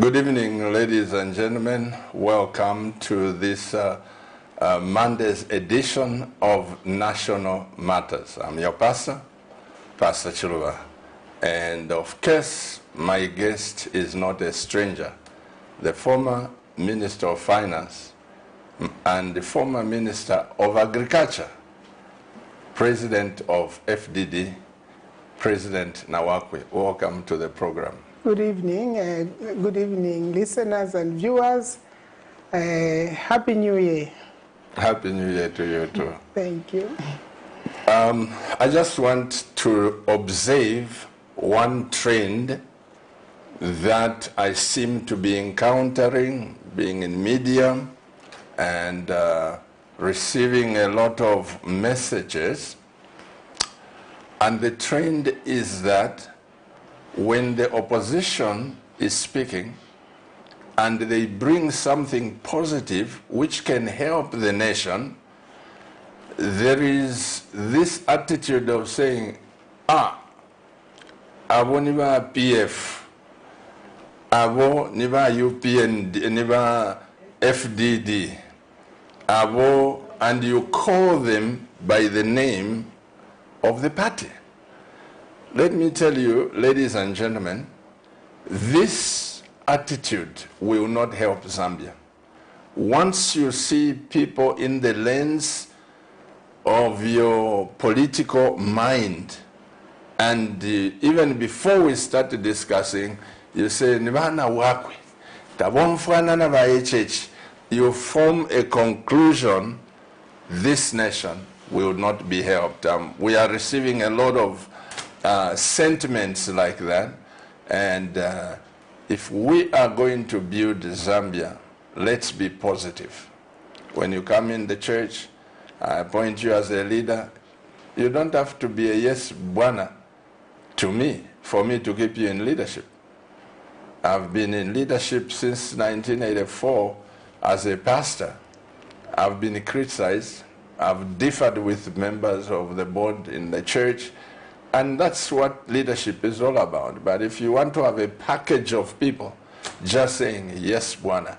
Good evening, ladies and gentlemen. Welcome to this Monday's edition of National Matters. I'm your pastor, Pastor Chiluba. And of course, my guest is not a stranger. The former Minister of Finance and the former Minister of Agriculture, President of FDD, President NAWAKWI. Welcome to the program. Good evening, listeners and viewers. Happy New Year. Happy New Year to you too. Thank you. I just want to observe one trend that I seem to be encountering, being in media and receiving a lot of messages. And the trend is that when the opposition is speaking and they bring something positive which can help the nation, there is this attitude of saying, abo niba PF, abo niba UPN, niba FDD, abo, and you call them by the name of the party. Let me tell you, ladies and gentlemen, this attitude will not help Zambia. Once you see people in the lens of your political mind, and even before we started discussing, you say, NAWAKWI, you form a conclusion, this nation will not be helped. We are receiving a lot of sentiments like that, and if we are going to build Zambia, let's be positive. When you come in the church, I appoint you as a leader. You don't have to be a yes bwana to me for me to keep you in leadership. I've been in leadership since 1984 as a pastor. I've been criticized. I've differed with members of the board in the church. And that's what leadership is all about. But if you want to have a package of people just saying, yes, Bwana,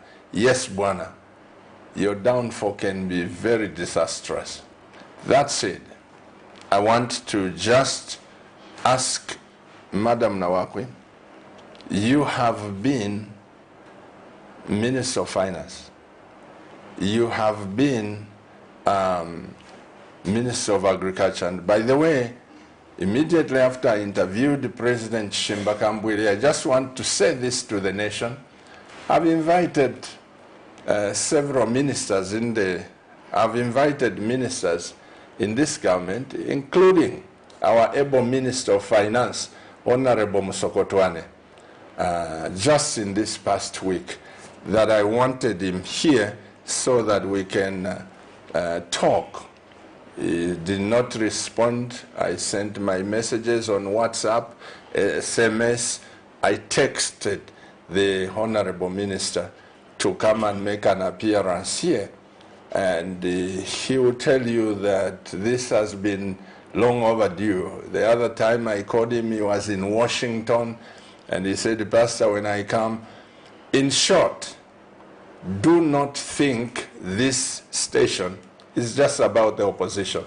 your downfall can be very disastrous. That said, I want to just ask Madam NAWAKWI, you have been Minister of Finance. You have been Minister of Agriculture. And by the way, immediately after I interviewed President Shimbakambwili, I just want to say this to the nation. I've invited several ministers I've invited ministers in this government, including our able Minister of Finance, Honorable Musokotwane, just in this past week, that I wanted him here so that we can talk. He did not respond. I sent my messages on WhatsApp, SMS. I texted the Honorable Minister to come and make an appearance here. And he will tell you that this has been long overdue. The other time I called him, he was in Washington, and he said, Pastor, when I come, in short, do not think this station is just about the opposition.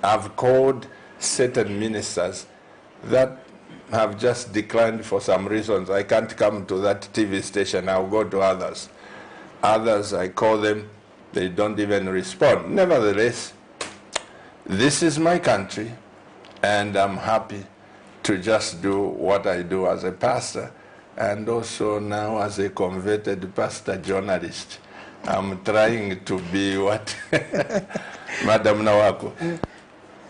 I've called certain ministers that have just declined for some reasons. I can't come to that TV station. I'll go to others. Others, I call them, they don't even respond. Nevertheless, this is my country, and I'm happy to just do what I do as a pastor, and also now as a converted pastor journalist. I'm trying to be what? Madam NAWAKWI.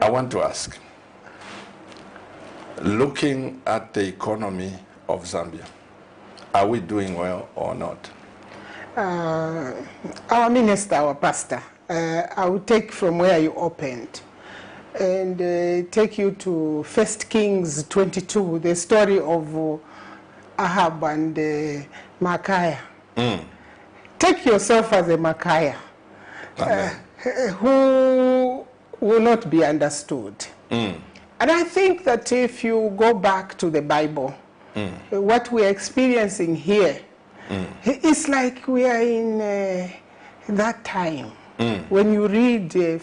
I want to ask, looking at the economy of Zambia, are we doing well or not? Our minister, our pastor, I will take from where you opened and take you to 1 Kings 22, the story of Ahab and Micaiah. Take yourself as a Micaiah who will not be understood. And I think that if you go back to the Bible, what we're experiencing here It's like we are in that time. When you read 1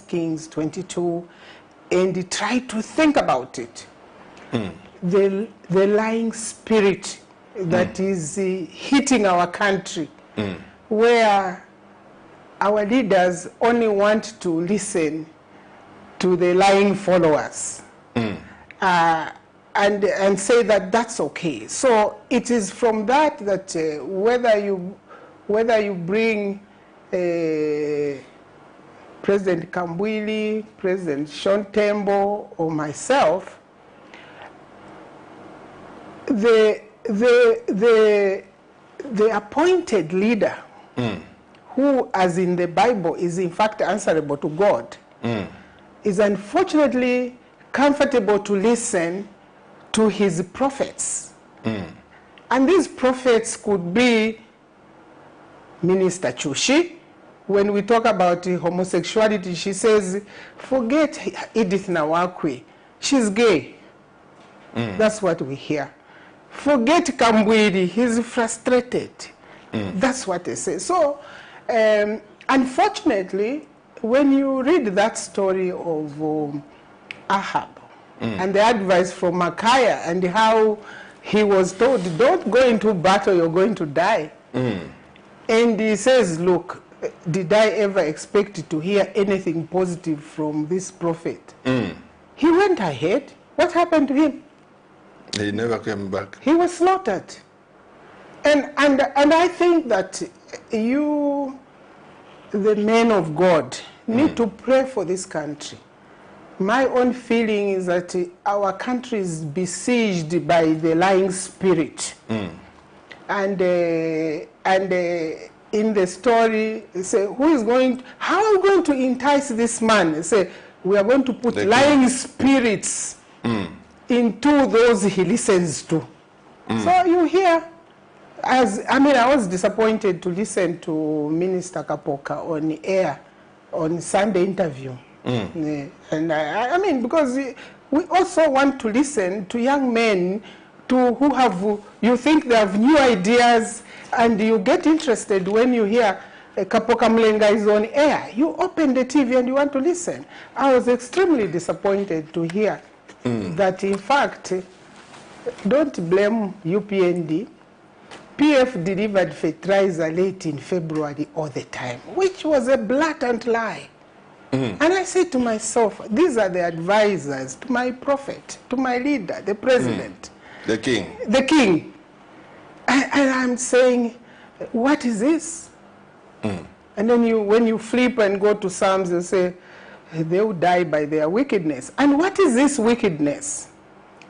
Kings 22 and try to think about it, the lying spirit that is hitting our country, where our leaders only want to listen to the lying followers and say that that's okay. So it is from that whether you bring President Kambwili, President Sean Tembo, or myself, the appointed leader, who, as in the Bible, is in fact answerable to God, is unfortunately comfortable to listen to his prophets. And these prophets could be Minister Chushi. When we talk about homosexuality, she says, forget EDITH NAWAKWI, she's gay. That's what we hear. Forget Kambwili, he's frustrated. That's what they say. So, unfortunately, when you read that story of Ahab and the advice from Micaiah and how he was told, don't go into battle, you're going to die. And he says, look, did I ever expect to hear anything positive from this prophet? He went ahead. What happened to him? He never came back. He was slaughtered. And I think that you, the men of God, need to pray for this country. My own feeling is that our country is besieged by the lying spirit. And in the story, they say, how are we going to entice this man? They say, we are going to put lying spirits into those he listens to. So you hear, I was disappointed to listen to Minister Kapoka on air on Sunday interview. And I mean, because we also want to listen to young men who have, you think they have new ideas, and you get interested when you hear Kapoka Mlenga is on air. You open the TV and you want to listen. I was extremely disappointed to hear that, in fact, don't blame UPND. PF delivered fertilizer late in February all the time, which was a blatant lie. And I said to myself, these are the advisors to my prophet, to my leader, the president. The king. The king. And I'm saying, what is this? And then when you flip and go to Psalms, you say, they will die by their wickedness. And what is this wickedness?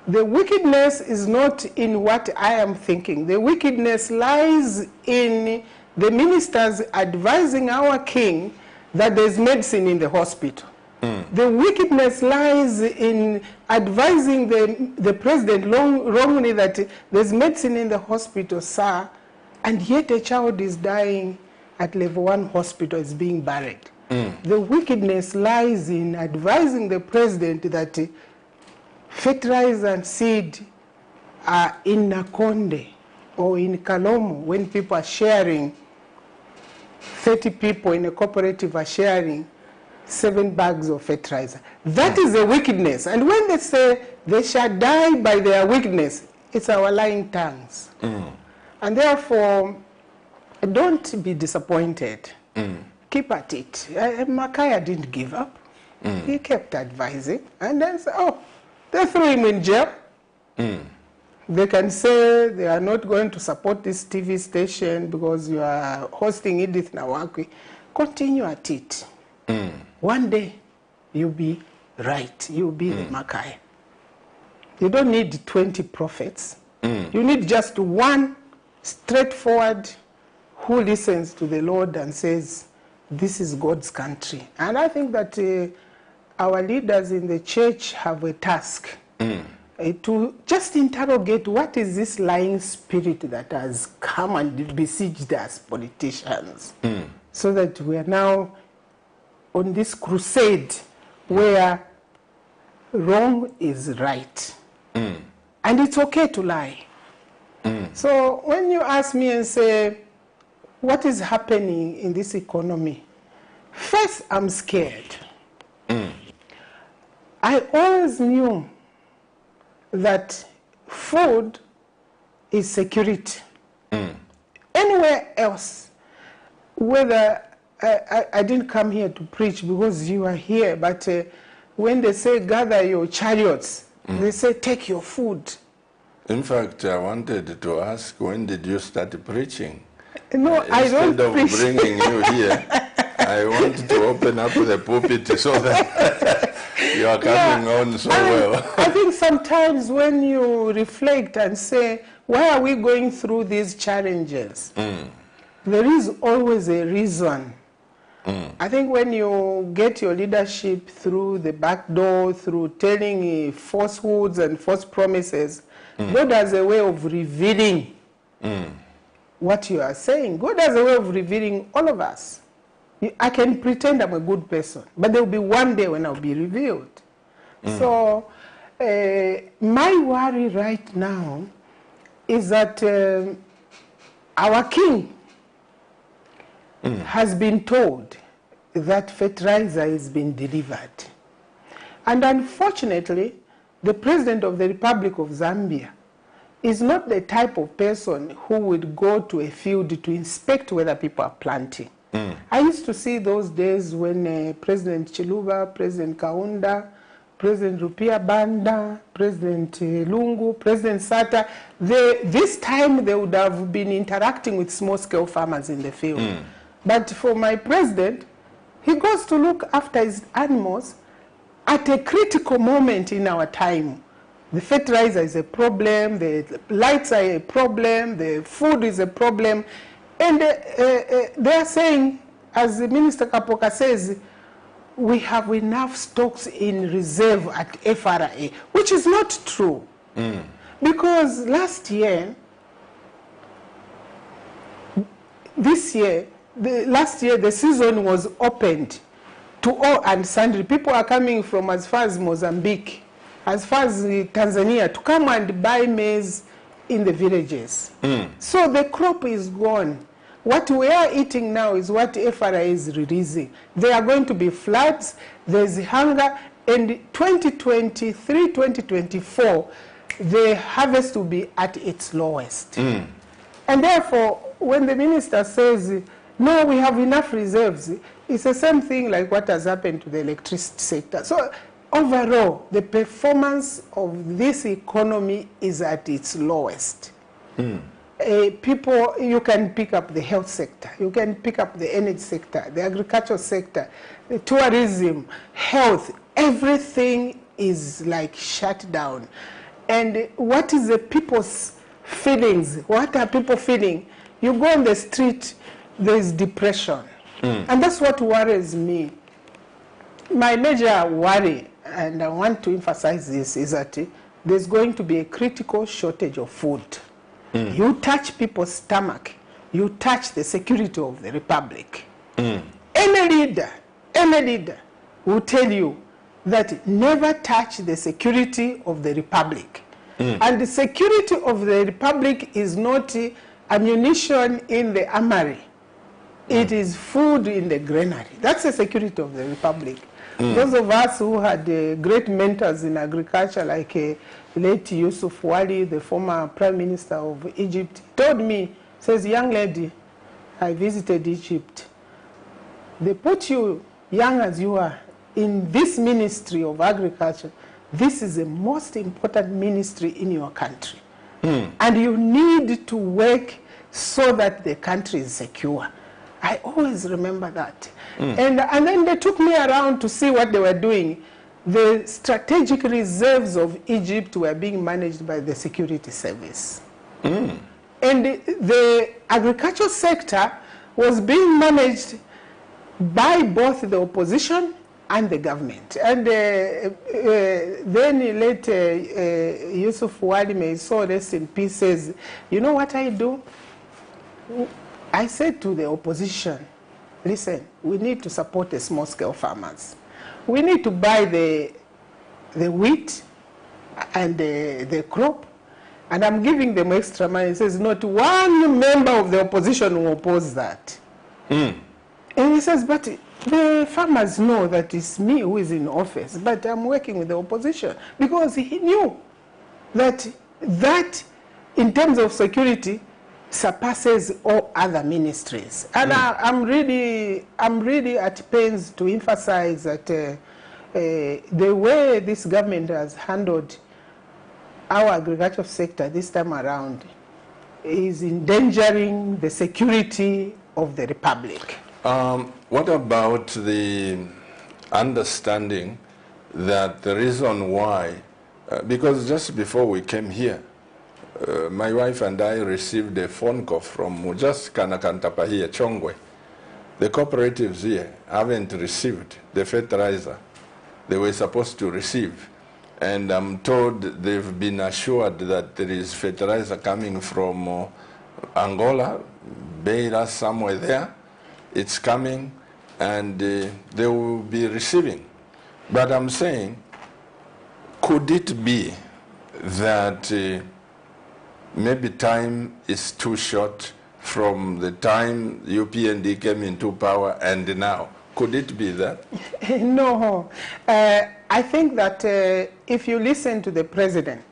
The wickedness is not in what I am thinking. The wickedness lies in the ministers advising our king that there's medicine in the hospital. The wickedness lies in advising the president wrongly that there's medicine in the hospital, sir, and yet a child is dying at level 1 hospital, is being buried. The wickedness lies in advising the president that fertilizer and seed are in Nakonde or in Kalomo when people are sharing, 30 people in a cooperative are sharing 7 bags of fertilizer. That is a wickedness. And when they say they shall die by their wickedness, it's our lying tongues. And therefore, don't be disappointed. Keep at it. Micaiah didn't give up. He kept advising. And then say, oh, they threw him in jail. They can say they are not going to support this TV station because you are hosting EDITH NAWAKWI. Continue at it. One day, you'll be right. You'll be the Micaiah. You don't need 20 prophets. You need just one straightforward who listens to the Lord and says, this is God's country. And I think that our leaders in the church have a task to just interrogate what is this lying spirit that has come and besieged us politicians, so that we are now on this crusade where wrong is right. And it's okay to lie. So when you ask me and say, what is happening in this economy? First, I'm scared. I always knew that food is security. Anywhere else, whether I didn't come here to preach because you are here, but when they say gather your chariots, they say take your food. In fact, I wanted to ask, when did you start preaching? No, I don't preach. Instead of bringing you here, I want to open up the pulpit so that you are coming on so well. I think sometimes when you reflect and say, why are we going through these challenges? There is always a reason. I think when you get your leadership through the back door, through telling falsehoods and false promises, God has a way of revealing what you are saying. God has a way of revealing all of us. I can pretend I'm a good person, but there will be one day when I'll be revealed. So my worry right now is that our king has been told that fertilizer is being delivered. And unfortunately, the President of the Republic of Zambia is not the type of person who would go to a field to inspect whether people are planting. I used to see those days when President Chiluba, President Kaunda, President Rupia Banda, President Lungu, President Sata, this time they would have been interacting with small-scale farmers in the field. But for my president, he goes to look after his animals at a critical moment in our time. The fertilizer is a problem, the lights are a problem, the food is a problem. And they are saying, as the Minister Kapoka says, we have enough stocks in reserve at FRA, which is not true. Because last year, last year the season was opened to all and sundry. People are coming from as far as Mozambique, as far as Tanzania, to come and buy maize in the villages. So the crop is gone. What we are eating now is what FRA is releasing. There are going to be floods, there's hunger, and 2023, 2024, the harvest will be at its lowest. And therefore, when the minister says, no, we have enough reserves, it's the same thing like what has happened to the electricity sector. So overall, the performance of this economy is at its lowest. People, you can pick up the health sector, you can pick up the energy sector, the agricultural sector, the tourism, health, everything is like shut down. And what is the people's feelings? What are people feeling? You go on the street, there's depression. And that's what worries me. My major worry, and I want to emphasize this, is that there's going to be a critical shortage of food. You touch people's stomach, you touch the security of the republic. Any leader will tell you that never touch the security of the republic. And the security of the republic is not ammunition in the armory. It is food in the granary. That's the security of the republic. Those of us who had great mentors in agriculture, like late Yusuf Wali, the former Prime Minister of Egypt, told me, says, young lady, I visited Egypt. They put you, young as you are, in this ministry of agriculture. This is the most important ministry in your country. And you need to work so that the country is secure. I always remember that. And then they took me around to see what they were doing. The strategic reserves of Egypt were being managed by the security service. And the agricultural sector was being managed by both the opposition and the government. And then later, Yusuf Wali, may so rest in peace, says, you know what I do? I said to the opposition, listen, we need to support the small-scale farmers. We need to buy the wheat and the crop. and I'm giving them extra money. He says, not one member of the opposition will oppose that. And he says, but the farmers know that it's me who is in office, but I'm working with the opposition, because he knew that in terms of security surpasses all other ministries. And I'm really at pains to emphasize that the way this government has handled our agricultural sector this time around is endangering the security of the Republic. What about the understanding that the reason why, because just before we came here, my wife and I received a phone call from just Kanakantapa here, Chongwe. The cooperatives here haven't received the fertilizer they were supposed to receive. And I'm told they've been assured that there is fertilizer coming from Angola, Beira, somewhere there. It's coming, and they will be receiving. But I'm saying, could it be that maybe time is too short from the time UPND came into power and now? Could it be that? No. I think that if you listen to the president,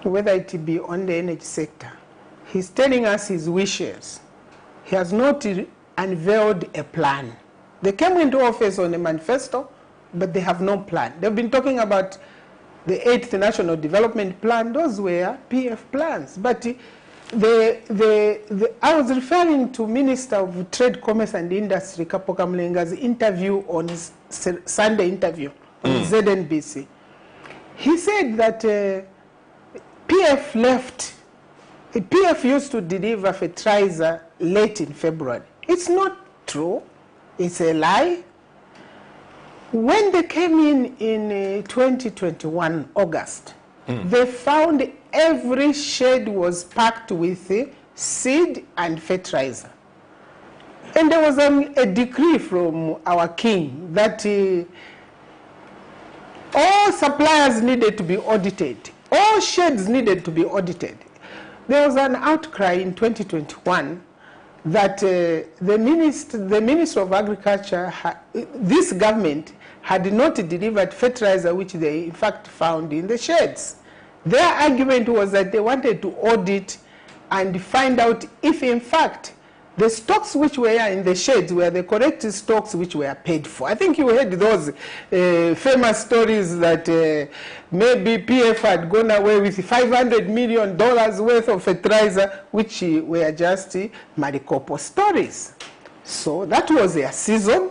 whether it be on the energy sector, he's telling us his wishes. He has not unveiled a plan. They came into office on a manifesto, but they have no plan. They've been talking about the 8th National Development Plan. Those were PF plans. But I was referring to Minister of Trade, Commerce and Industry, Kapoka Mlenga's interview on his Sunday interview on ZNBC. He said that PF left. PF used to deliver fertilizer late in February. It's not true. It's a lie. When they came in 2021, August, they found every shed was packed with seed and fertilizer. And there was a decree from our king that all suppliers needed to be audited. All sheds needed to be audited. There was an outcry in 2021 that the Minister of Agriculture, this government, had not delivered fertilizer, which they in fact found in the sheds. Their argument was that they wanted to audit and find out if in fact the stocks which were in the sheds were the correct stocks which were paid for. I think you heard those famous stories that maybe PF had gone away with $500 million worth of fertilizer, which were just Maricopo stories. So that was their season.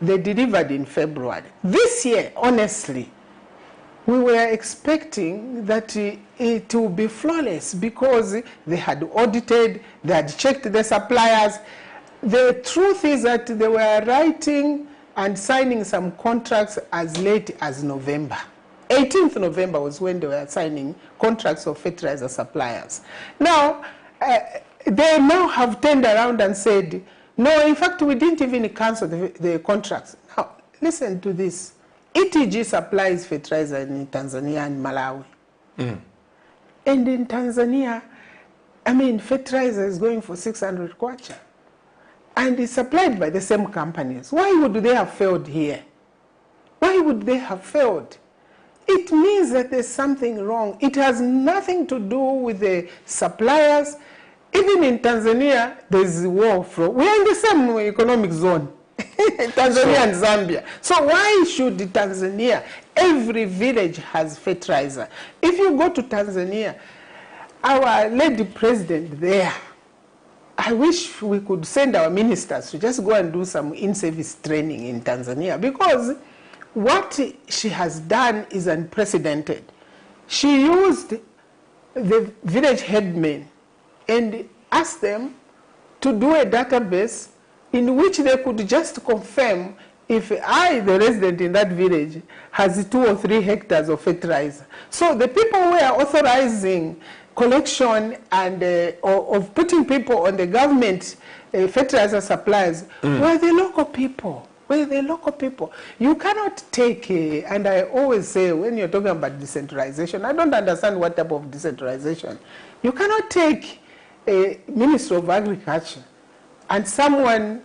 They delivered in February. This year, honestly, we were expecting that it would be flawless because they had audited, they had checked the suppliers. The truth is that they were writing and signing some contracts as late as November. 18th November was when they were signing contracts of fertilizer suppliers. Now, they now have turned around and said, no, in fact, we didn't even cancel the contracts. Now, listen to this. ETG supplies fertilizer in Tanzania and Malawi. And in Tanzania, I mean, fertilizer is going for 600 kwacha. And it's supplied by the same companies. Why would they have failed here? Why would they have failed? It means that there's something wrong. It has nothing to do with the suppliers. Even in Tanzania, there's a war. We're in the same economic zone. Tanzania and Zambia. So why should Tanzania, every village has fertilizer? If you go to Tanzania, our lady president there, I wish we could send our ministers to just go and do some in-service training in Tanzania, because what she has done is unprecedented. She used the village headmen and asked them to do a database in which they could just confirm if I, the resident in that village, has 2 or 3 hectares of fertilizer. So the people who are authorizing collection and of putting people on the government fertilizer supplies were the local people. with the local people. You cannot take, and I always say when you're talking about decentralization, I don't understand what type of decentralization. You cannot take a Minister of Agriculture and someone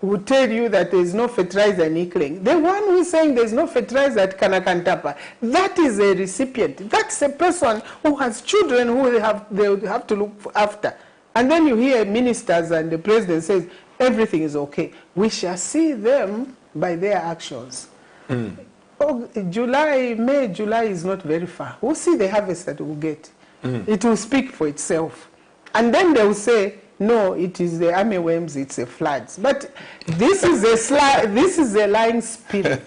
would tell you that there is no fertilizer in Ikling. The one who is saying there is no fertilizer at Kanakantapa, that is a recipient. That's a person who has children who they would have to look after. And then you hear ministers and the president says, everything is okay. We shall see them by their actions. Oh, July is not very far. We'll see the harvest that we'll get. It will speak for itself. And then they will say, no, it is the army worms, it's a floods. But this is a lying spirit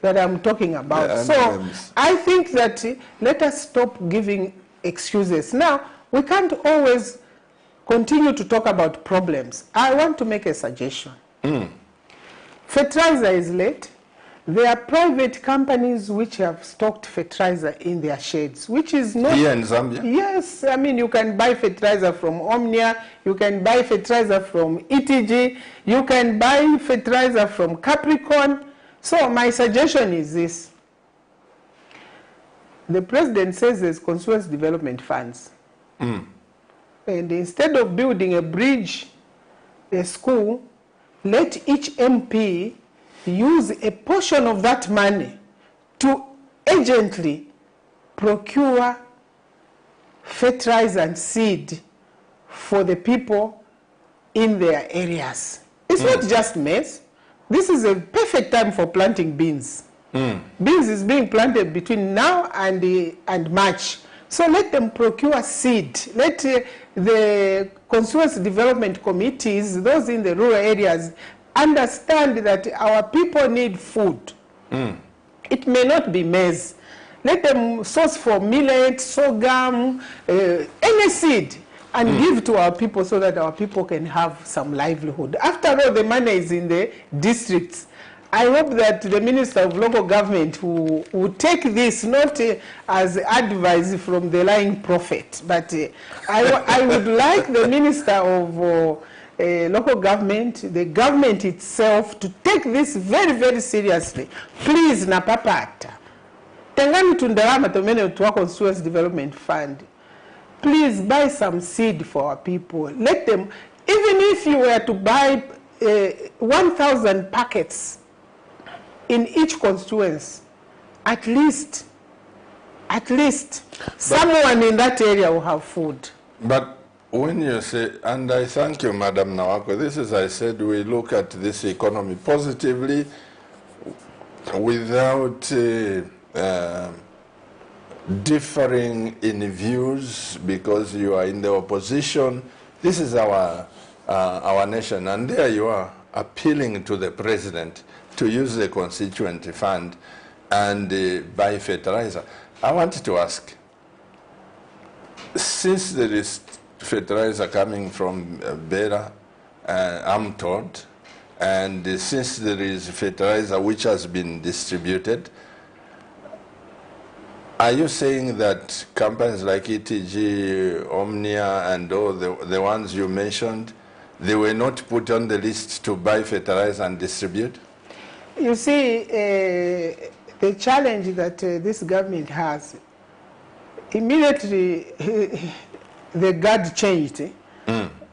that I'm talking about. So I think that let us stop giving excuses. Now, we can't always continue to talk about problems. I want to make a suggestion. Fertilizer is late. There are private companies which have stocked fertilizer in their sheds, which is not... Here in Zambia? Yes, I mean, you can buy fertilizer from Omnia, you can buy fertilizer from ETG, you can buy fertilizer from Capricorn. So my suggestion is this. The president says there's constituency development funds. And instead of building a bridge, a school, let each MP use a portion of that money to urgently procure fertilizer and seed for the people in their areas. It's not just maize. This is a perfect time for planting beans. Beans is being planted between now and March. So let them procure seed. Let the constituency development committees, those in the rural areas, understand that our people need food. It may not be maize. Let them source for millet, sorghum, any seed, and give to our people so that our people can have some livelihood. After all, the money is in the districts. I hope that the Minister of Local Government will take this not as advice from the lying prophet, but I would like the Minister of local government, the government itself, to take this very, very seriously. Please, Napapata, tengani tundalama tomene tuwa constituency development fund. Please buy some seed for our people. Let them, even if you were to buy 1,000 packets in each constituency, at least someone in that area will have food. But when you say, and I thank you, Madam NAWAKWI, this is, I said, we look at this economy positively without differing in views because you are in the opposition. This is our nation, and there you are appealing to the president to use the constituency fund and buy fertilizer. I wanted to ask, since there is fertilizer coming from Bera, I'm told, and since there is fertilizer which has been distributed, are you saying that companies like ETG, Omnia, and all the ones you mentioned, they were not put on the list to buy fertilizer and distribute? You see, the challenge that this government has, immediately the guard changed.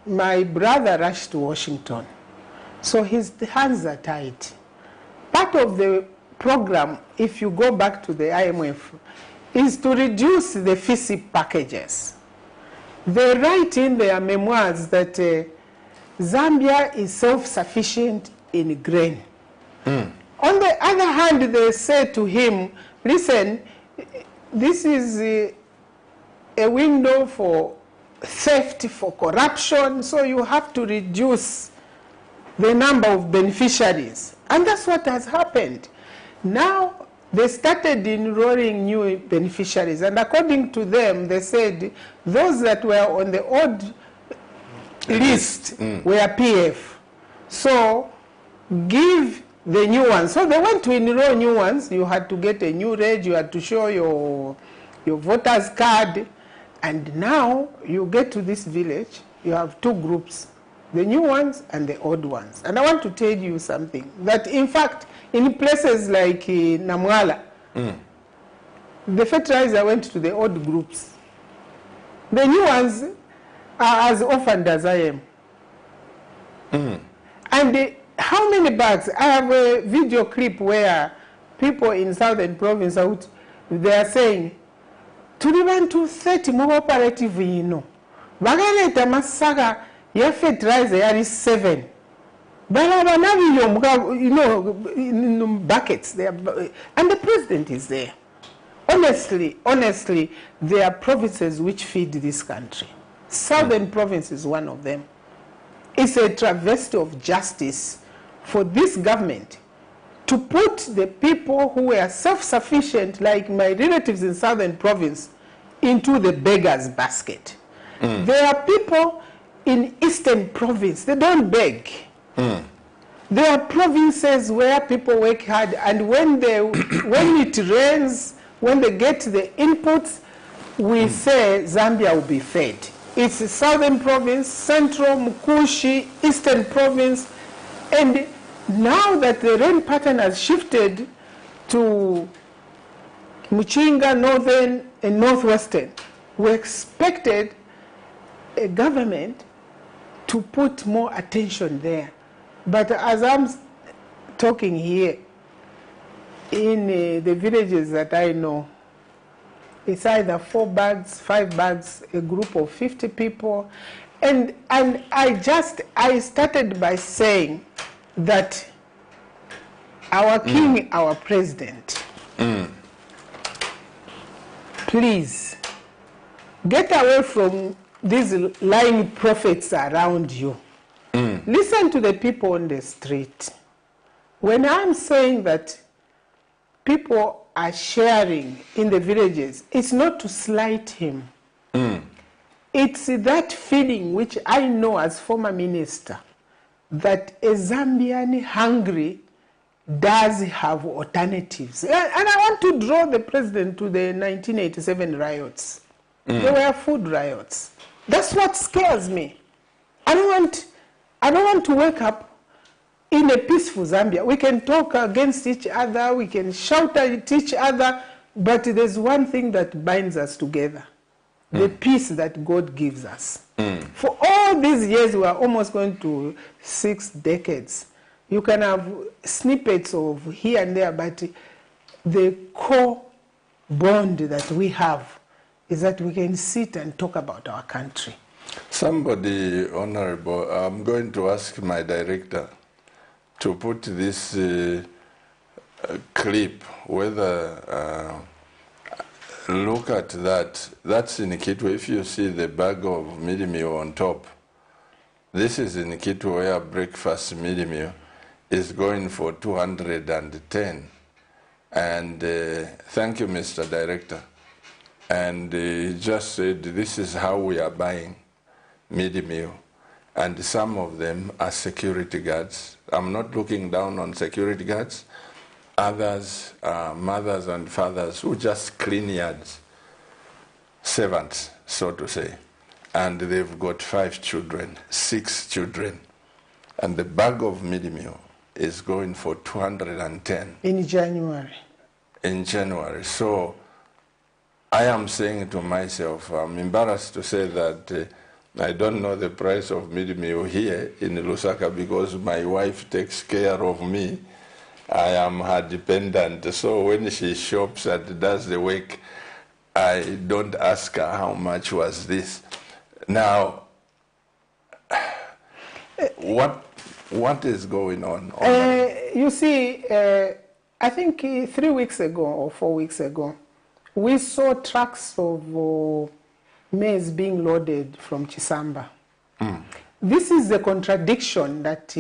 My brother rushed to Washington, so his hands are tied. Part of the program, if you go back to the IMF, is to reduce the FISI packages. They write in their memoirs that Zambia is self-sufficient in grain. On the other hand, they say to him, listen, this is a window for theft, for corruption, so you have to reduce the number of beneficiaries. And that's what has happened. Now, they started enrolling new beneficiaries, and according to them, they said those that were on the old list were PF. So, give the new ones. So they went to enroll new ones. You had to get a new reg, you had to show your voter's card. And now you get to this village, you have two groups. the new ones and the old ones. And I want to tell you something, that in fact, in places like Namwala, the fertilizer went to the old groups. The new ones are as orphaned as I am. And how many bags? I have a video clip where people in Southern Province out, they are saying, tuli bantu 30 mu cooperative ino. Bagaleta masaga ya fertilizer yali 7. You know, in buckets there, and the president is there. Honestly, there are provinces which feed this country. Southern Province is one of them. It's a travesty of justice for this government to put the people who were self-sufficient, like my relatives in Southern Province, into the beggar's basket. There are people in Eastern Province, they don't beg. There are provinces where people work hard, and when it rains, when they get the inputs, we say Zambia will be fed. It's the Southern Province, Central, Mukushi, Eastern Province, and now that the rain pattern has shifted to Muchinga, Northern, and Northwestern, we expected a government to put more attention there. But as I'm talking here, in the villages that I know, it's either 4 bags, 5 bags, a group of 50 people. And I started by saying that our king, our president, please get away from these lying prophets around you. Listen to the people on the street. When I'm saying that people are sharing in the villages, it's not to slight him. It's that feeling which I know as former minister, that a Zambian hungry does have alternatives. And I want to draw the president to the 1987 riots. They were food riots. That's what scares me. I don't want to wake up in a peaceful Zambia. We can talk against each other, we can shout at each other, but there's one thing that binds us together, the peace that God gives us. For all these years, we are almost going to 6 decades. You can have snippets of here and there, but the core bond that we have is that we can sit and talk about our country. Somebody, Honorable, I'm going to ask my director to put this clip, whether, look at that. That's in Kitwe. If you see the bag of mealie meal on top, this is in Kitwe where breakfast mealie meal is going for 210. And thank you, Mr. Director. And he just said, this is how we are buying mealie meal. And some of them are security guards. I'm not looking down on security guards. Others are mothers and fathers who just clean yards, servants, so to say. And they've got 5 children, 6 children. And the bag of mealie meal is going for 210. In January. In January. So I am saying to myself, I'm embarrassed to say that I don't know the price of mealie meal here in Lusaka because my wife takes care of me. I am her dependent. So when she shops and does the work, I don't ask her how much was this. Now, what is going on? You see, I think 3 weeks ago or 4 weeks ago, we saw trucks of maize being loaded from Chisamba. This is the contradiction that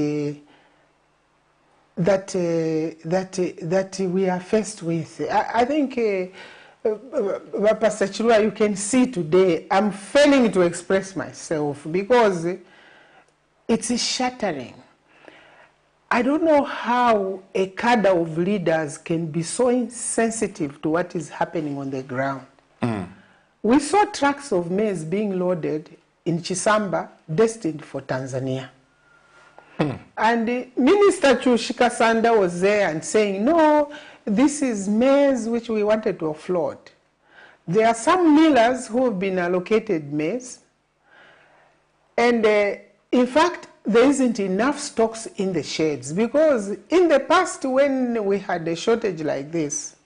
we are faced with. I think, Pastor Chirua, you can see today, I'm failing to express myself because it's shattering. I don't know how a cadre of leaders can be so insensitive to what is happening on the ground. We saw trucks of maize being loaded in Chisamba, destined for Tanzania. And Minister Chushika Sanda was there and saying, no, this is maize which we wanted to offload. There are some millers who have been allocated maize, and in fact, there isn't enough stocks in the sheds, because in the past when we had a shortage like this,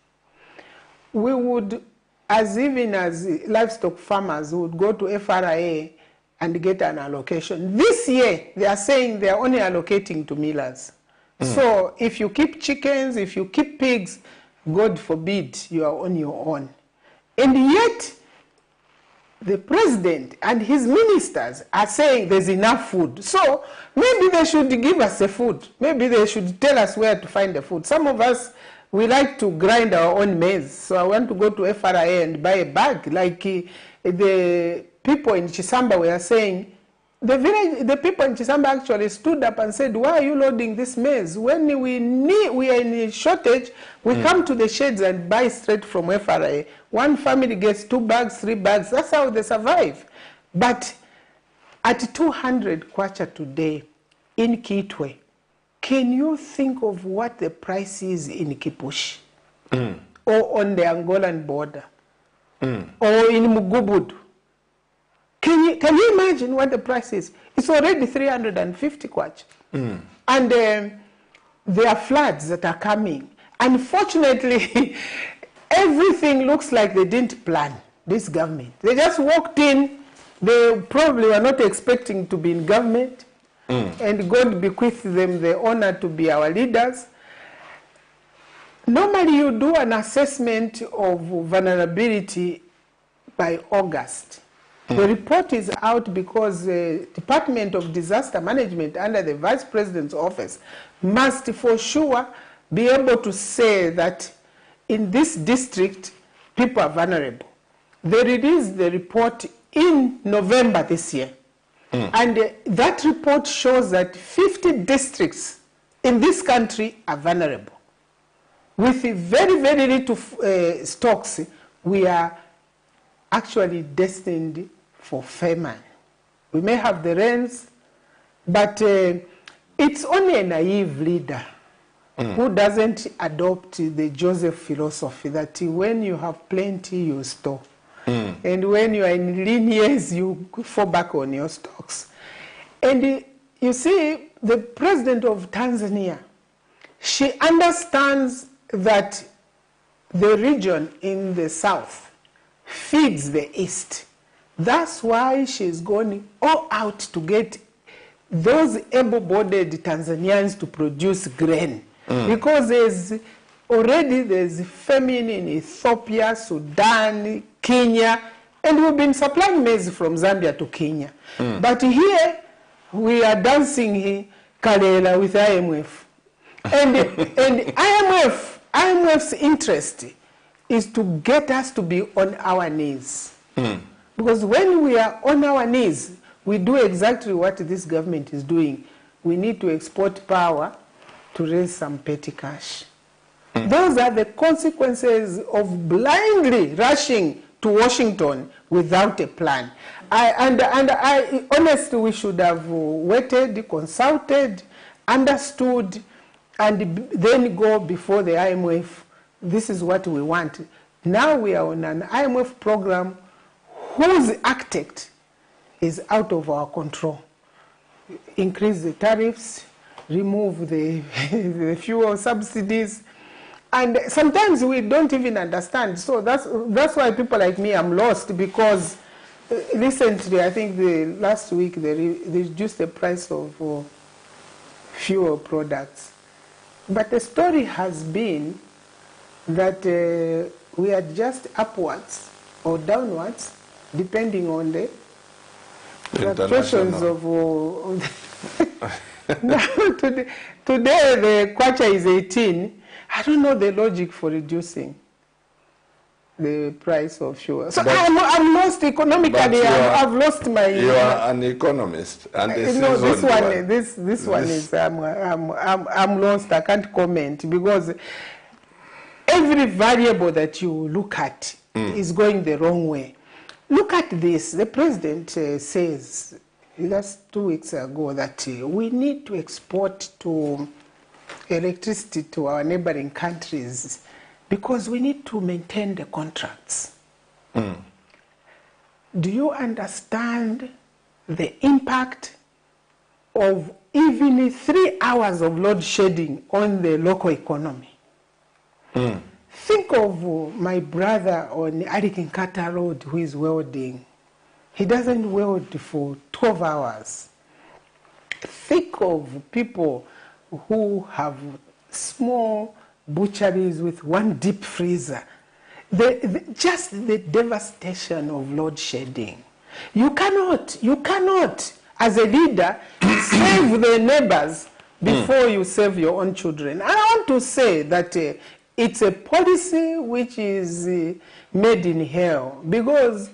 we would, as livestock farmers, would go to FRA and get an allocation. This year, they are saying they are only allocating to millers. So if you keep chickens, if you keep pigs, God forbid, you are on your own. And yet, the president and his ministers are saying there's enough food. So maybe they should give us the food. Maybe they should tell us where to find the food. Some of us, we like to grind our own maize. So I want to go to FRA and buy a bag. Like the people in Chisamba were saying, the people in Chisamba actually stood up and said, why are you loading this maize? When we are in a shortage, we come to the sheds and buy straight from FRA. One family gets 2 bags, 3 bags. That's how they survive. But at 200 kwacha today in Kitwe, can you think of what the price is in Kipushi or on the Angolan border or in Mugubudu? Can you imagine what the price is? It's already 350 kwacha. And there are floods that are coming. Unfortunately, everything looks like they didn't plan, this government. They just walked in. They probably were not expecting to be in government. And God bequeathed them the honor to be our leaders. Normally, you do an assessment of vulnerability by August. The report is out because the Department of Disaster Management under the Vice President's office must for sure be able to say that in this district, people are vulnerable. They released the report in November this year. And that report shows that 50 districts in this country are vulnerable. With very, very little stocks, we are actually destined for famine. We may have the rains, but it's only a naive leader who doesn't adopt the Joseph philosophy that when you have plenty, you store. And when you are in lean years, you fall back on your stocks. And you see, the president of Tanzania, she understands that the region in the south feeds the east. That's why she's going all out to get those able-bodied Tanzanians to produce grain. Because there's famine in Ethiopia, Sudan, Kenya, and we've been supplying maize from Zambia to Kenya. But here, we are dancing Kalela with IMF. And IMF's interest is to get us to be on our knees. Because when we are on our knees, we do exactly what this government is doing. We need to export power to raise some petty cash. Those are the consequences of blindly rushing to Washington without a plan. Honestly, we should have waited, consulted, understood, and then go before the IMF. This is what we want. Now we are on an IMF program whose architect is out of our control. Increase the tariffs, remove the fuel subsidies, and sometimes we don't even understand. So that's why people like me, I'm lost, because recently, I think last week, they reduced the price of fuel products. But the story has been that we adjust upwards or downwards, depending on the fluctuations of... Now, today the kwacha is 18. I don't know the logic for reducing the price of fuel. So I'm lost economically. I've lost my... You are an economist. And this one is... I'm lost. I can't comment, because every variable that you look at is going the wrong way. Look at this. The president says just 2 weeks ago that we need to export electricity to our neighboring countries because we need to maintain the contracts. Do you understand the impact of even 3 hours of load shedding on the local economy? Think of my brother on Arikinkata Road who is welding. He doesn't weld for 12 hours. Think of people who have small butcheries with 1 deep freezer. Just the devastation of load shedding. You cannot, as a leader, save the neighbors before you save your own children. I want to say that it's a policy which is made in hell because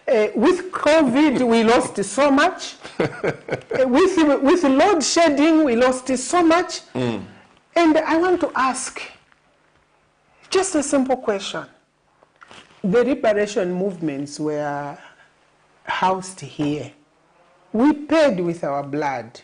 with COVID we lost so much. With load shedding we lost so much. And I want to ask just a simple question. The liberation movements were housed here. We paid with our blood.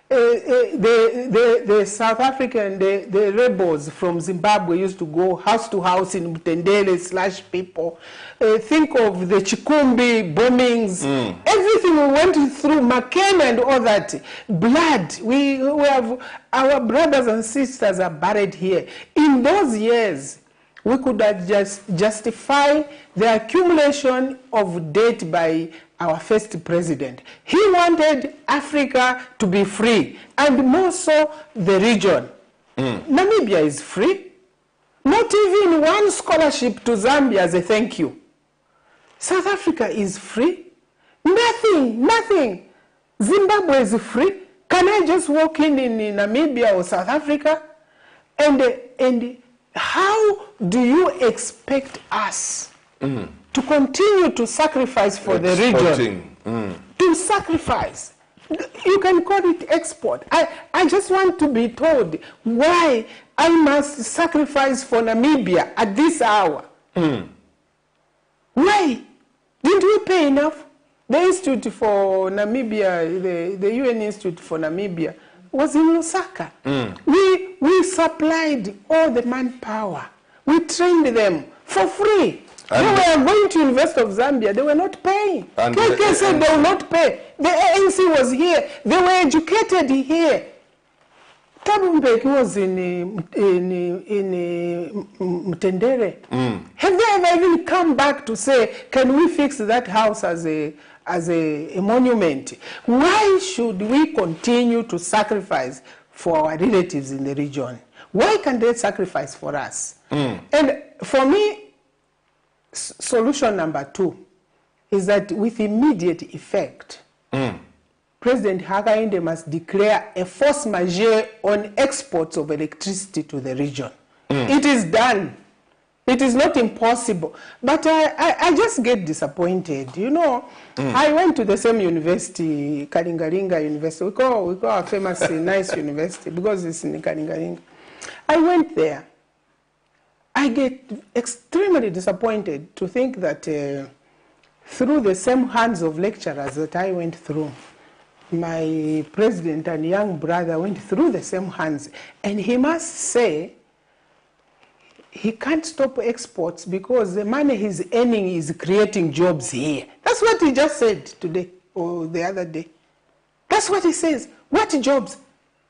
The South African, the rebels from Zimbabwe used to go house to house in Mutendele, slash people. Think of the Chikumbi bombings. Everything we went through, Makena and all that. Blood. We have, our brothers and sisters are buried here. In those years, we could have just justify the accumulation of debt by our first president. He wanted Africa to be free, and more so the region. Namibia is free. Not even 1 scholarship to Zambia as a thank you. South Africa is free. Nothing. Zimbabwe is free. Can I just walk in Namibia or South Africa? And how do you expect us to continue to sacrifice for the region? To sacrifice. You can call it export. I just want to be told why I must sacrifice for Namibia at this hour. Why? Didn't we pay enough? The Institute for Namibia, the UN Institute for Namibia, was in Lusaka. We supplied all the manpower. We trained them for free. They were going to University of Zambia. They were not paying. KK said they will not pay. The ANC was here. They were educated here. Tabumbeki was in Mutendere. Have they ever even come back to say, can we fix that house as a monument? Why should we continue to sacrifice for our relatives in the region? Why can't they sacrifice for us? And for me, solution number 2 is that with immediate effect, President Hakainde must declare a force majeure on exports of electricity to the region. It is done. It is not impossible. But I just get disappointed. You know, I went to the same university, Kalingalinga University. We call our famous nice university because it's in Kalingalinga. I went there. I get extremely disappointed to think that through the same hands of lecturers that I went through, my president and young brother went through the same hands. And he must say he can't stop exports because the money he's earning is creating jobs here. That's what he just said today or the other day. That's what he says. What jobs?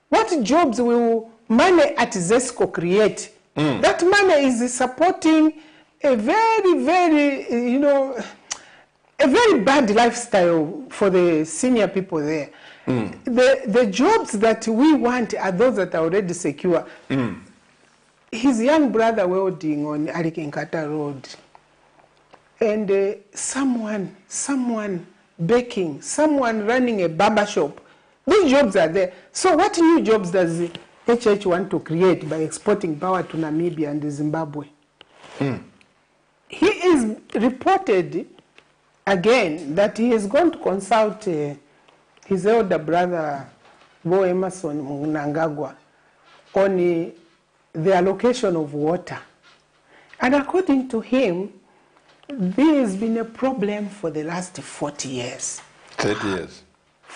What jobs will money at ZESCO create? That money is supporting a very, very, a very bad lifestyle for the senior people there. The jobs that we want are those that are already secure. His young brother welding on Arikinkata Road, and someone baking, someone running a barber shop. These jobs are there. So what new jobs does HH want to create by exporting power to Namibia and Zimbabwe? He is reported again that he is going to consult his elder brother, Bo Emerson Mnangagwa, on the allocation of water. And according to him, this has been a problem for the last 40 years. 30 years.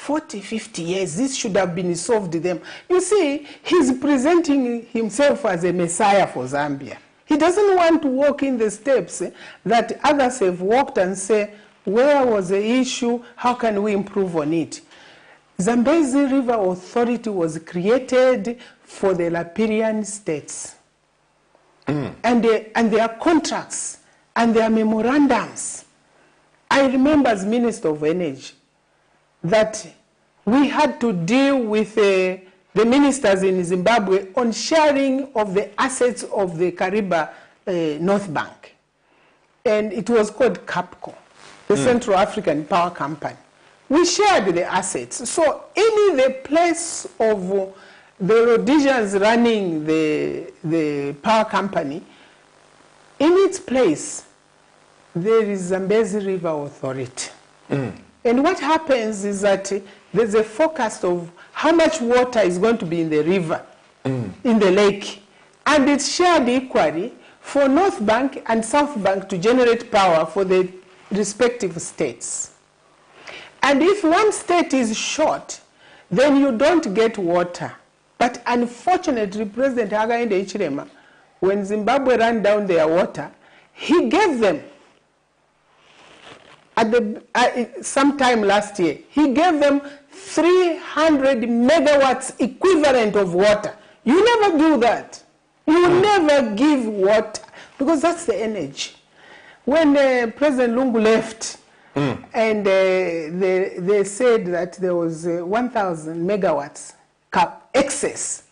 40, 50 years, this should have been solved them. You see, he's presenting himself as a messiah for Zambia. He doesn't want to walk in the steps that others have walked and say, where was the issue? How can we improve on it? Zambezi River Authority was created for the Lapirian states. And their contracts and their memorandums. I remember as Minister of Energy that we had to deal with the ministers in Zimbabwe on sharing of the assets of the Kariba North Bank. And it was called CAPCO, the Central African Power Company. We shared the assets. So in the place of the Rhodesians running the power company, in its place, there is Zambezi River Authority. And what happens is that there's a forecast of how much water is going to be in the river, in the lake. And it's shared equally for North Bank and South Bank to generate power for the respective states. And if one state is short, then you don't get water. But unfortunately, President Hakainde Hichilema, when Zimbabwe ran down their water, he gave them, sometime last year, he gave them 300 megawatts equivalent of water. You never do that. You never give water, because that's the energy. When President Lungu left, and they said that there was 1,000 megawatts excess.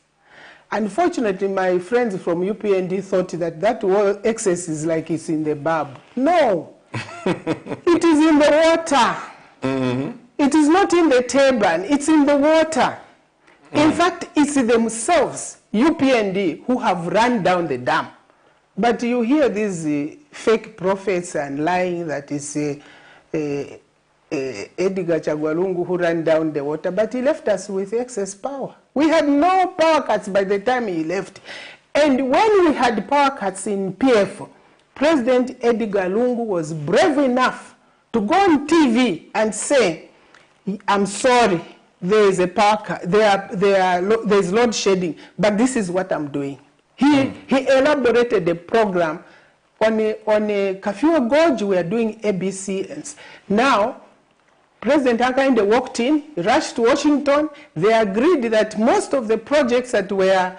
Unfortunately, my friends from UPND thought that that excess is like it's in the bulb. No, it is in the water. It is not in the turbine, it's in the water. In fact, it's themselves, UPND, who have run down the dam. But you hear these fake prophets and lying that is Edgar Chagwalungu who ran down the water, but he left us with excess power. We had no power cuts by the time he left. And when we had power cuts in PF, President Edgar Lungu was brave enough to go on TV and say, I'm sorry, there is a power cut, there's load shedding, but this is what I'm doing. He elaborated a program on a Kafua Gorge. We are doing ABCs. Now, President Hakainde walked in, rushed to Washington. They agreed that most of the projects that were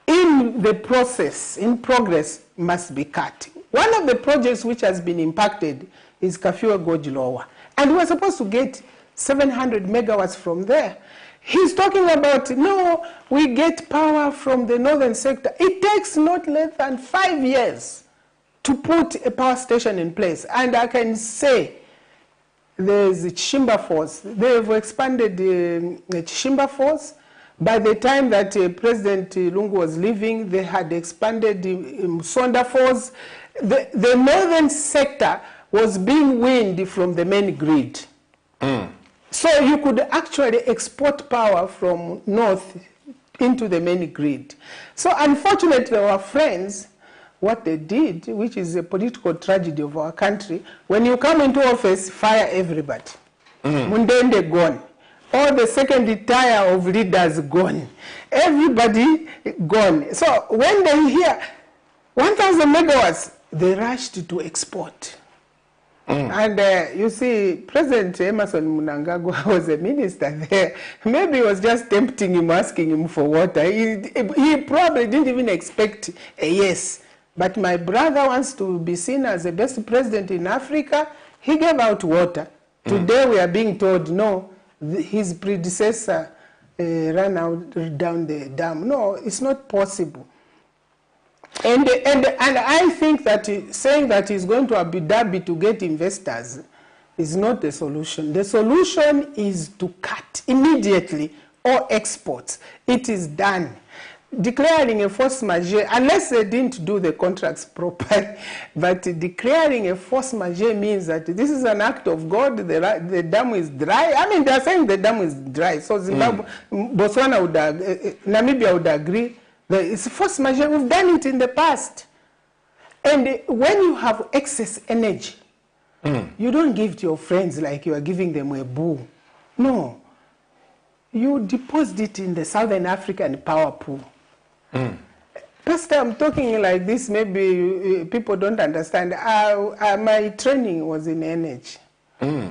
in the process, in progress, must be cut. One of the projects which has been impacted is Kafua Gorge Lower. And we're supposed to get 700 megawatts from there. He's talking about, no, we get power from the northern sector. It takes not less than 5 years to put a power station in place. And I can say there's Chishimba Force. They've expanded the Chishimba Force. By the time that President Lungu was leaving, they had expanded the Sonda Force. The northern sector was being weaned from the main grid. So you could actually export power from north into the main grid. So unfortunately, our friends, what they did, which is a political tragedy of our country, when you come into office, fire everybody. Mundende gone. All the second tier of leaders gone. Everybody gone. So when they hear 1,000 megawatts, they rushed to export. And you see, President Emerson Mnangagwa was a minister there. Maybe he was just tempting him, asking him for water. He probably didn't even expect a yes. But my brother wants to be seen as the best president in Africa. He gave out water. Today we are being told, no, his predecessor ran out down the dam. No, it's not possible. And I think that saying that he's going to Abu Dhabi to get investors is not the solution. The solution is to cut immediately all exports. It is done. Declaring a force majeure, unless they didn't do the contracts properly, but declaring a force majeure means that this is an act of God, the dam is dry. I mean, they're saying the dam is dry. So Zimbabwe, Botswana would, Namibia would agree. It's a force majeure. We've done it in the past. And when you have excess energy, you don't give to your friends like you are giving them a bull. No. You deposit it in the Southern African power pool. Pastor, I'm talking like this, maybe people don't understand. My training was in energy.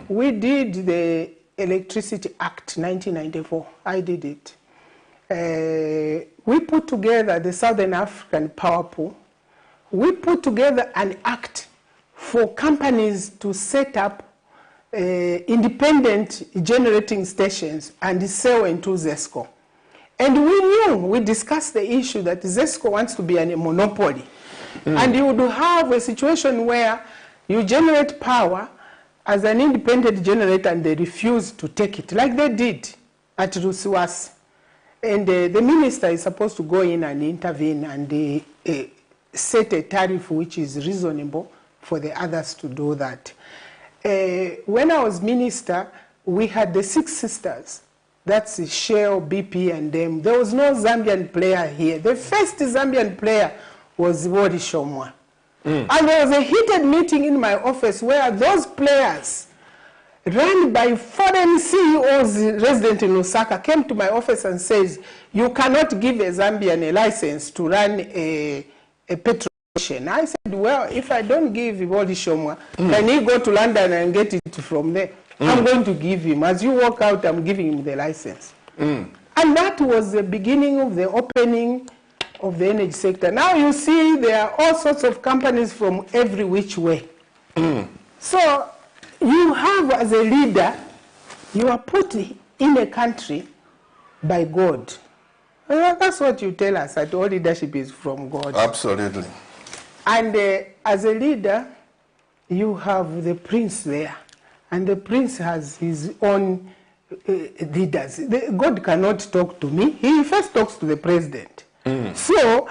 We did the Electricity Act 1994. I did it. We put together the Southern African power pool. We put together an act for companies to set up independent generating stations and sell into ZESCO. And we discussed the issue that ZESCO wants to be a monopoly. And you would have a situation where you generate power as an independent generator and they refuse to take it, like they did at Rusiwas. And the minister is supposed to go in and intervene and set a tariff which is reasonable for the others to do that. When I was minister, we had the 6 sisters. That's Shell, BP, and them. There was no Zambian player here. The first Zambian player was Wodi Shomwa. And there was a heated meeting in my office where those players, run by foreign CEOs resident in Lusaka, came to my office and says, you cannot give a Zambian a license to run a petrol station. I said, well, if I don't give Wodi Shomwa, can he go to London and get it from there? I'm going to give him. As you walk out, I'm giving him the license. And that was the beginning of the opening of the energy sector. Now you see there are all sorts of companies from every which way. So you have, as a leader, you are put in a country by God. Well, that's what you tell us, that all leadership is from God. Absolutely. And as a leader, you have the prince there. And the prince has his own leaders. God cannot talk to me. He first talks to the president. So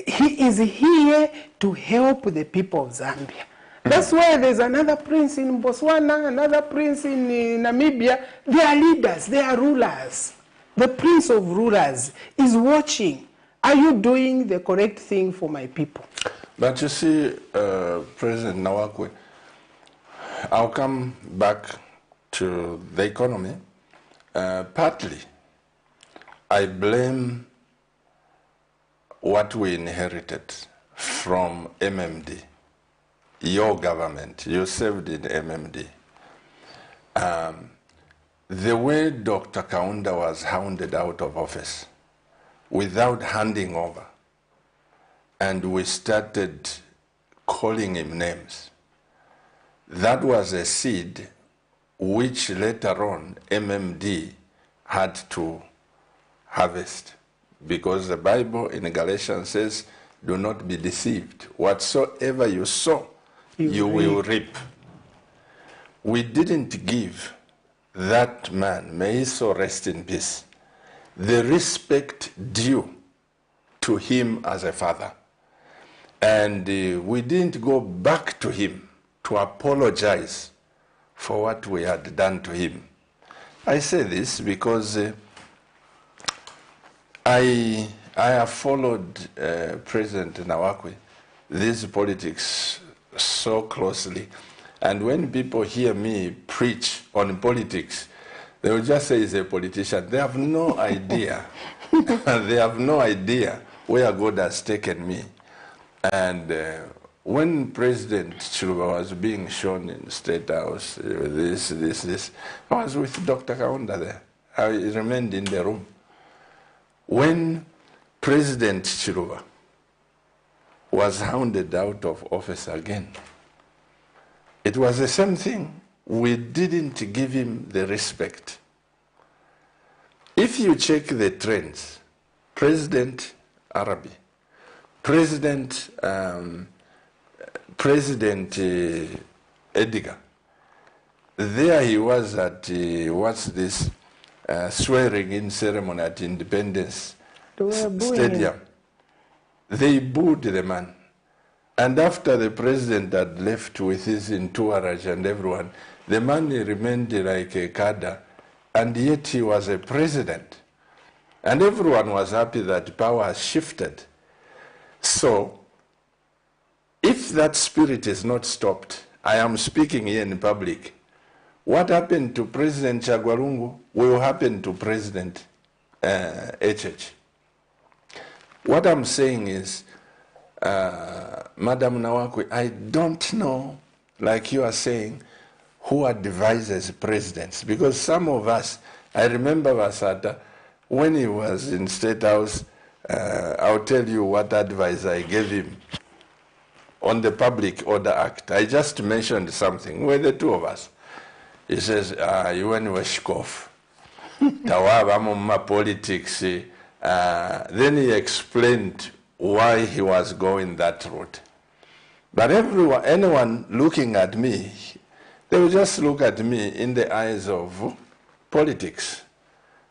he is here to help the people of Zambia. That's why there's another prince in Botswana, another prince in Namibia. They are leaders, they are rulers. The prince of rulers is watching. Are you doing the correct thing for my people? But you see, President NAWAKWI, I'll come back to the economy. Partly, I blame what we inherited from MMD, your government. You served in MMD. The way Dr. Kaunda was hounded out of office without handing over, and we started calling him names, that was a seed which later on MMD had to harvest, because the Bible in Galatians says, do not be deceived. Whatsoever you sow, you will reap. We didn't give that man, may his soul rest in peace, the respect due to him as a father. And we didn't go back to him to apologize for what we had done to him. I say this because I have followed President NAWAKWI, these politics, so closely. And when people hear me preach on politics, they will just say he's a politician. They have no idea. They have no idea where God has taken me. And when President Chiluba was being shown in State House, this, I was with Dr. Kaunda there. I remained in the room. When President Chiluba was hounded out of office again, it was the same thing. We didn't give him the respect. If you check the trends, President Arabi, President Edgar, there he was at, swearing in ceremony at Independence Stadium. They booed the man. And after the president had left with his entourage and everyone, the man remained like a cadre, and yet he was a president. And everyone was happy that power has shifted. So, if that spirit is not stopped, I am speaking here in public, What happened to President Chagwalungu will happen to President HH. What I'm saying is, Madam Nawakwi, I don't know, like you are saying, who advises presidents. Because some of us, I remember Vasata, when he was in State House, I'll tell you what advice I gave him on the Public Order Act. I just mentioned something. We're the two of us. He says, you went Weshkov. Tawaba mumma politics. Then he explained why he was going that route. But anyone looking at me, they will just look at me in the eyes of politics.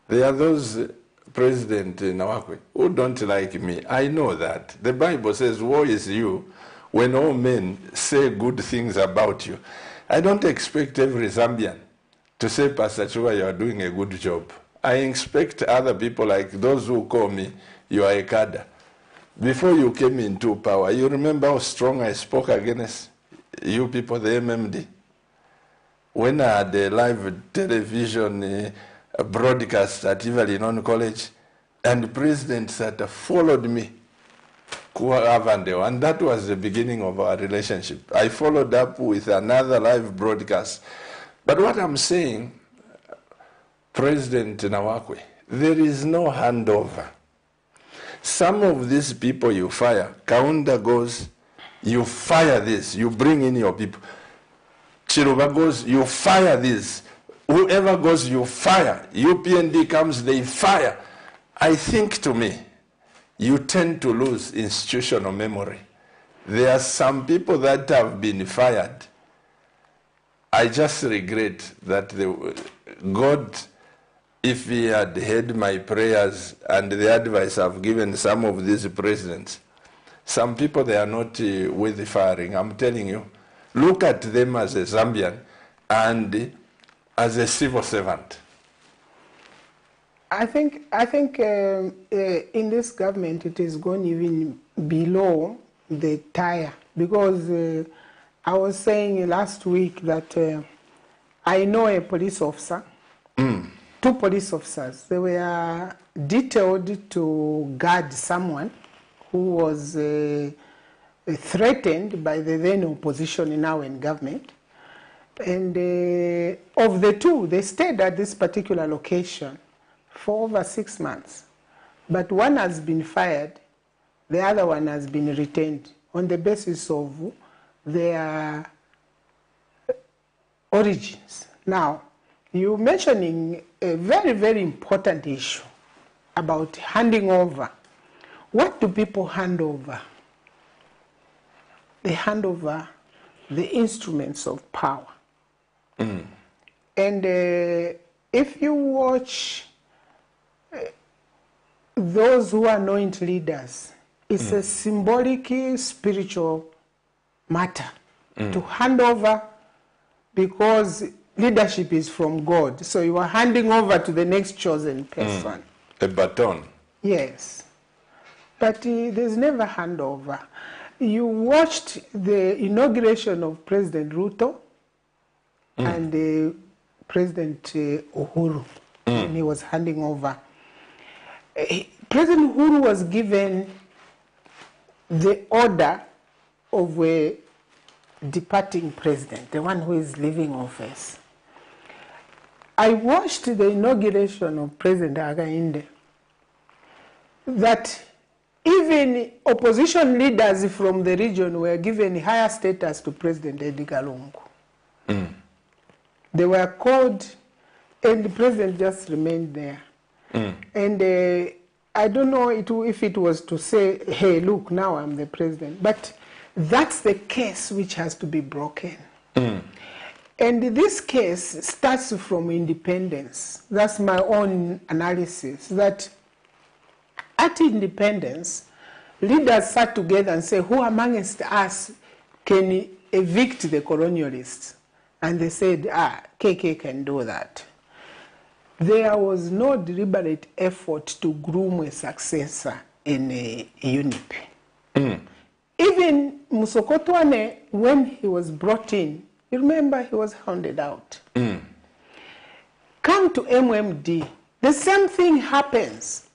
There are those, President Nawakwi, who don't like me. I know that. The Bible says, woe is you when all men say good things about you. I don't expect every Zambian to say, Pastor Chua, you are doing a good job. I expect other people like those who call me, you are a cadre. Before you came into power, you remember how strong I spoke against you people, the MMD? When I had a live television broadcast at Ivalinon College, and the president followed me, and that was the beginning of our relationship. I followed up with another live broadcast. But what I'm saying, President Nawakwi, there is no handover. Some of these people you fire, Kaunda goes, you fire this, you bring in your people. Chiruba goes, you fire this. Whoever goes, you fire. UPND comes, they fire. I think, to me, you tend to lose institutional memory. There are some people that have been fired. I just regret that God, if he had heard my prayers and the advice I've given some of these presidents, some people, they are not with the firing. I'm telling you, look at them as a Zambian and as a civil servant. I think in this government it is going even below the tire, because I was saying last week that I know a police officer, two police officers. They were detailed to guard someone who was threatened by the then opposition now in government. And of the two, they stayed at this particular location for over 6 months. But one has been fired, the other one has been retained on the basis of their origins. Now, you're mentioning a very, very important issue about handing over. What do people hand over? They hand over the instruments of power. And if you watch those who anoint leaders, it's a symbolic, spiritual matter to hand over, because leadership is from God. So you are handing over to the next chosen person. A baton. Yes. But there's never handover. You watched the inauguration of President Ruto and President Uhuru when he was handing over. President Uhuru was given the order of a departing president, the one who is leaving office. I watched the inauguration of President Againde, that even opposition leaders from the region were given higher status to President Edgar Lungu. They were called, and the president just remained there. And I don't know if it was to say, hey, look, now I'm the president. But that's the case which has to be broken. And this case starts from independence. That's my own analysis, that at independence, leaders sat together and say, who amongst us can evict the colonialists? And they said, KK can do that. There was no deliberate effort to groom a successor in UNIP. Even Musokotwane, when he was brought in, you remember he was hounded out. Come to MMD, the same thing happens.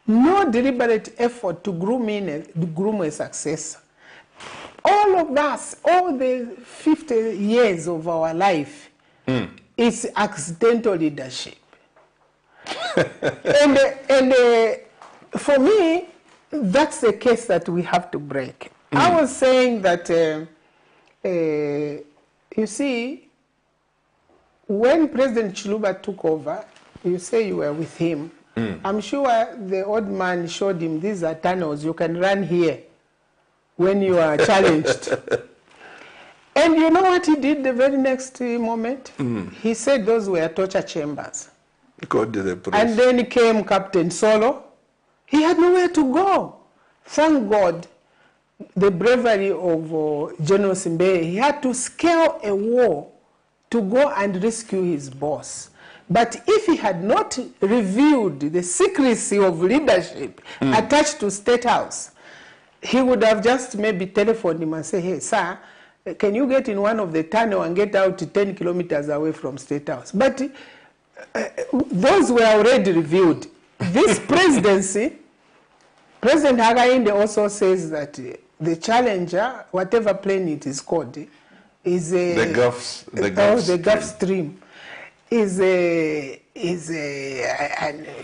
No deliberate effort to groom a successor. All of us, all the 50 years of our life, is accidental leadership. and for me, that's the case that we have to break. I was saying that, you see, when President Chiluba took over, you say you were with him. I'm sure the old man showed him, these are tunnels, you can run here when you are challenged. And you know what he did the very next moment? He said those were torture chambers. God to the priest. And then came Captain Solo. He had nowhere to go. Thank God, the bravery of General Simbe, he had to scale a wall to go and rescue his boss. But if he had not revealed the secrecy of leadership attached to State House, he would have just maybe telephoned him and say, hey, sir, can you get in one of the tunnel and get out 10 kilometers away from State House? But those were already revealed. This presidency, President Hakainde also says that the Challenger, whatever plane it is called, is a... The Gulf Stream. Is a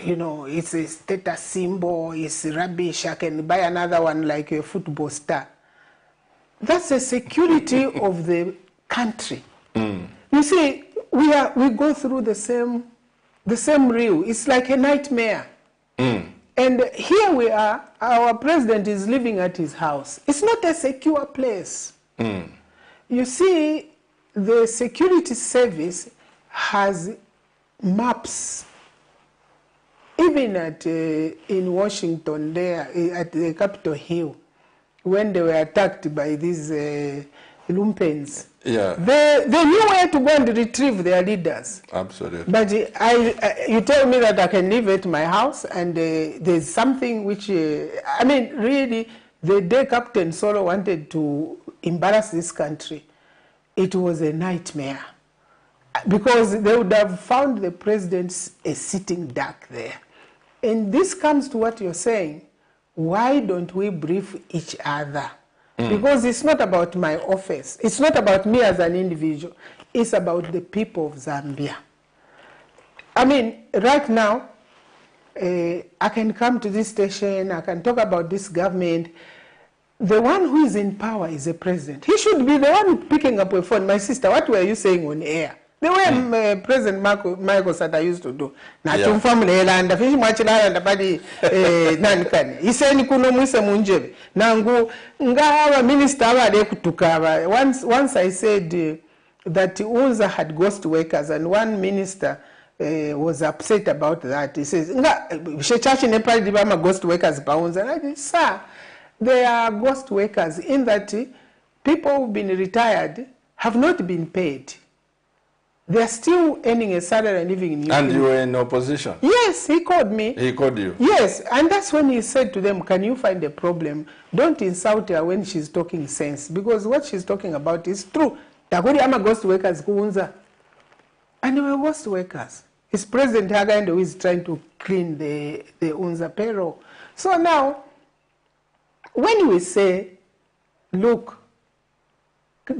you know, it's a status symbol, it's rubbish, I can buy another one like a football star. That's the security of the country. You see, we go through the same reel. It's like a nightmare. And here we are, our president is living at his house. It's not a secure place. You see, the security service has maps. Even in Washington, there at the Capitol Hill, when they were attacked by these lumpens, they knew where to go and retrieve their leaders. Absolutely. But you tell me that I can live at my house, and there's something which, I mean, really, the day Captain Solo wanted to embarrass this country, it was a nightmare. Because they would have found the president a sitting duck there. And this comes to what you're saying. Why don't we brief each other? Because it's not about my office. It's not about me as an individual. It's about the people of Zambia. I mean, right now, I can come to this station, I can talk about this government. The one who is in power is the president. He should be the one picking up a phone. My sister, what were you saying on air? The way President Michael Sata used to do. Na tumfamule elanda fishi mwachila badi nankani. Iseni kuno mwise munjebe. Nangu ngawa minister wale kutukaba. Once I said that UNZA had ghost workers, and one minister was upset about that. He says, "Nga shechachi nepali dibama ghost workers pa UNZA." And I said, "Sir, they are ghost workers in that people who've been retired have not been paid. They are still earning a salary and living in Europe." And you were in opposition? Yes, he called me. He called you? Yes, and that's when he said to them, can you find a problem? Don't insult her when she's talking sense, because what she's talking about is true. Takuri ama ghost workers kuunza. And they were ghost workers. It's President Hakainde who is trying to clean the UNZA payroll. So now, when we say, look,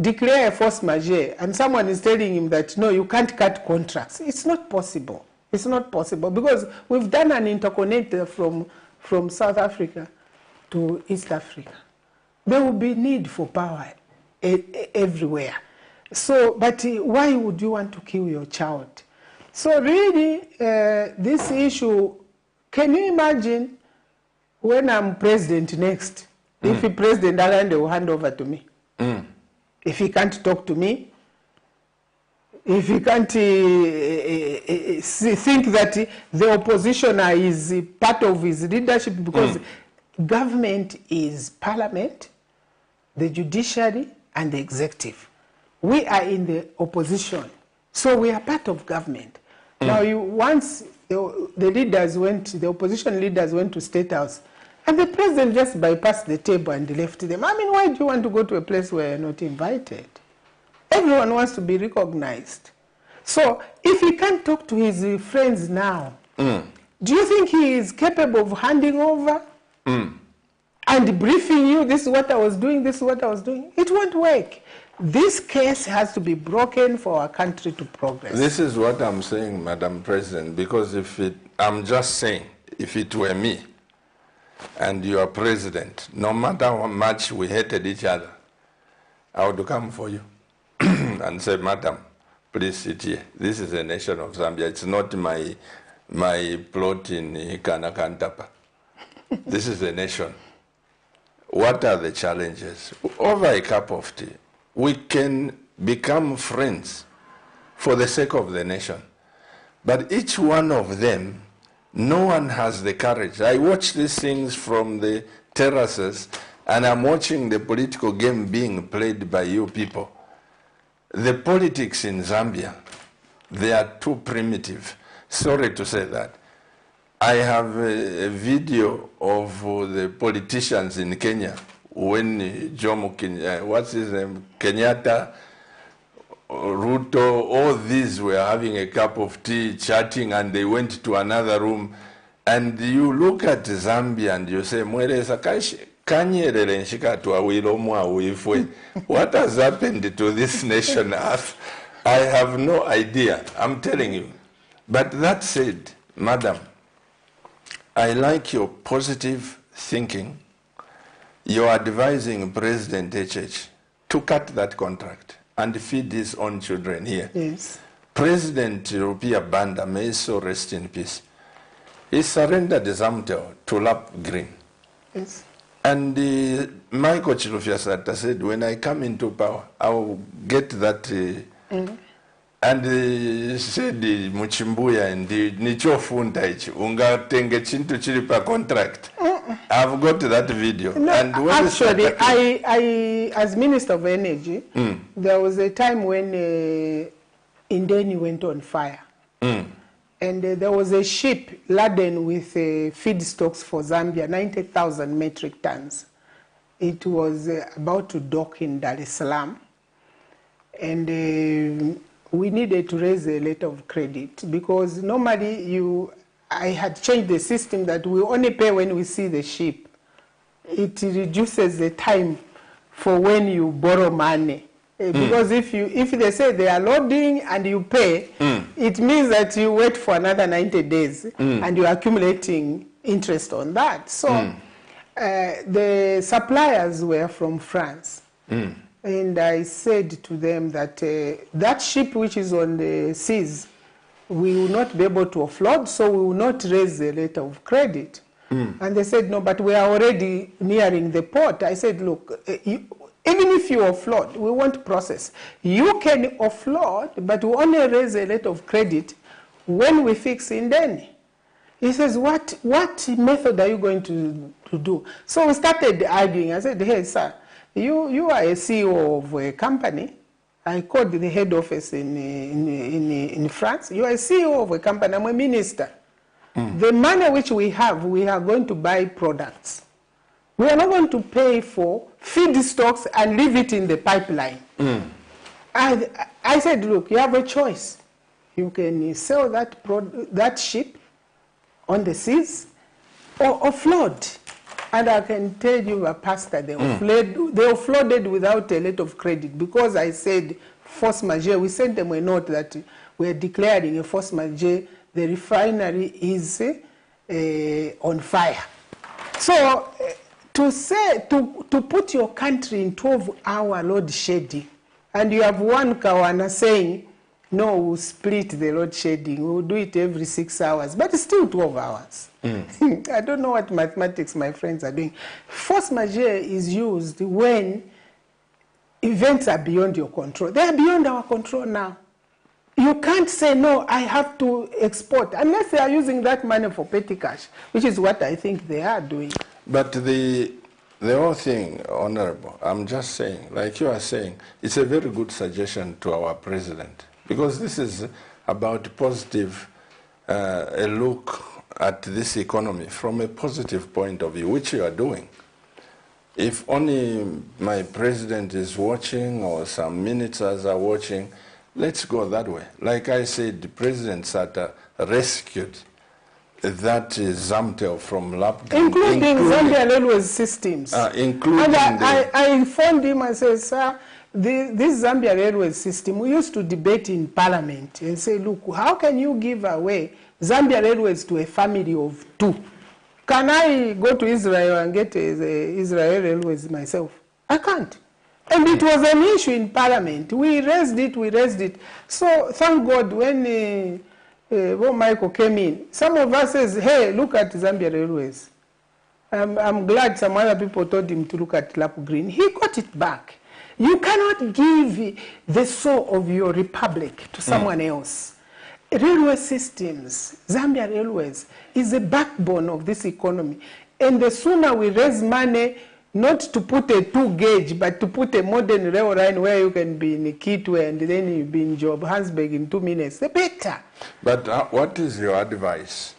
declare a force majeure, and someone is telling him that, no, you can't cut contracts. It's not possible. It's not possible, because we've done an interconnector from South Africa to East Africa. There will be need for power everywhere. So, but why would you want to kill your child? So really, this issue, can you imagine when I'm president next, if the President Hakainde will hand over to me? If he can't talk to me, if he can't think that the opposition is part of his leadership, because government is parliament, the judiciary, and the executive. We are in the opposition, so we are part of government. Now, once the leaders went, the opposition leaders went to State House, and the president just bypassed the table and left them. I mean, why do you want to go to a place where you're not invited? Everyone wants to be recognized. So if he can't talk to his friends now, do you think he is capable of handing over and briefing you, this is what I was doing, this is what I was doing? It won't work. This case has to be broken for our country to progress. This is what I'm saying, Madam President, because I'm just saying, if it were me and you are president, no matter how much we hated each other, I would come for you and say, Madam, please sit here. This is a nation of Zambia. It's not my plot in Kanakantapa. This is a nation. What are the challenges? Over a cup of tea, we can become friends for the sake of the nation. But each one of them, no one has the courage. I watch these things from the terraces, and I'm watching the political game being played by you people. The politics in Zambia, they are too primitive. Sorry to say that. I have a video of the politicians in Kenya when Jomo Kenyatta, what's his name, Kenyatta, Ruto, all these were having a cup of tea, chatting, and they went to another room. And you look at Zambia and you say, what has happened to this nation earth? I have no idea, I'm telling you. But that said, Madam, I like your positive thinking. You're advising President HH to cut that contract and feed his own children here. Yes. President Rupia Banda, may his soul rest in peace, he surrendered Zamtel to Lap Green. Yes. And Michael Chilufya said, when I come into power, I will get that. And he said, Muchimbuya, and nichofunda ichi, ungatenge chintu chilipa contract. I've got that video. No, and actually, I, as Minister of Energy, there was a time when Indeni went on fire. And there was a ship laden with feedstocks for Zambia, 90,000 metric tons. It was about to dock in Dar es Salaam. And we needed to raise a letter of credit because normally I had changed the system that we only pay when we see the ship. It reduces the time for when you borrow money. Because if they say they are loading and you pay, it means that you wait for another 90 days and you're accumulating interest on that. So the suppliers were from France. And I said to them that that ship which is on the seas, we will not be able to offload, so we will not raise a letter of credit. And they said, no, but we are already nearing the port. I said, look, even if you offload, we won't process. You can offload, but we only raise a letter of credit when we fix Indeni. He says, what method are you going to do? So we started arguing. I said, hey, sir, you are a CEO of a company. I called the head office in France. You are a CEO of a company. I'm a minister. The money which we are going to buy products. We are not going to pay for feedstocks and leave it in the pipeline. I said, look, you have a choice. You can sell that ship on the seas or offload. And I can tell you, Pastor, they offloaded without a letter of credit because I said force majeure. We sent them a note that we are declaring a force majeure. The refinery is on fire. So to put your country in 12-hour load shedding, and you have one Kawana saying, no, we'll split the load shedding. We'll do it every 6 hours, but it's still 12 hours. I don't know what mathematics my friends are doing. Force majeure is used when events are beyond your control. They are beyond our control now. You can't say, no, I have to export, unless they are using that money for petty cash, which is what I think they are doing. But the whole thing, Honorable, I'm just saying, like you are saying, it's a very good suggestion to our president, because this is about positive, a look at this economy from a positive point of view, which you are doing. If only my president is watching or some ministers are watching, let's go that way. Like I said, the President Sata rescued that Zamtel from Lapgrin. Including Zambia Railways systems. Including and I informed him and said, sir, this Zambia Railways system, we used to debate in Parliament and say, look, how can you give away Zambia Railways to a family of 2? Can I go to Israel and get the Israel Railways myself? I can't. And it was an issue in Parliament. We raised it. So thank God when Michael came in, some of us says, hey, look at Zambia Railways. I'm glad some other people told him to look at Lapgrin. He got it back. You cannot give the soul of your republic to someone else. Railway systems, Zambia Railways, is the backbone of this economy. And the sooner we raise money, not to put a 2-gauge, but to put a modern rail line where you can be in Kitwe and then you be in Johannesburg in 2 minutes, the better. But what is your advice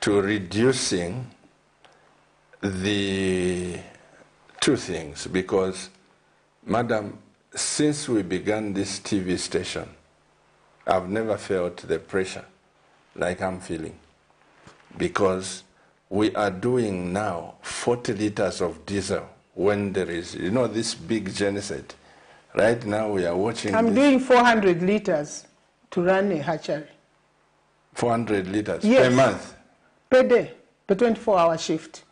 to reducing the 2 things? Because, Madam, since we began this TV station, I've never felt the pressure like I'm feeling, because we are doing now 40 liters of diesel when there is, this big genocide. Right now we are watching. I'm doing 400 liters to run a hatchery. 400 liters yes. per month? Per day, per 24-hour shift.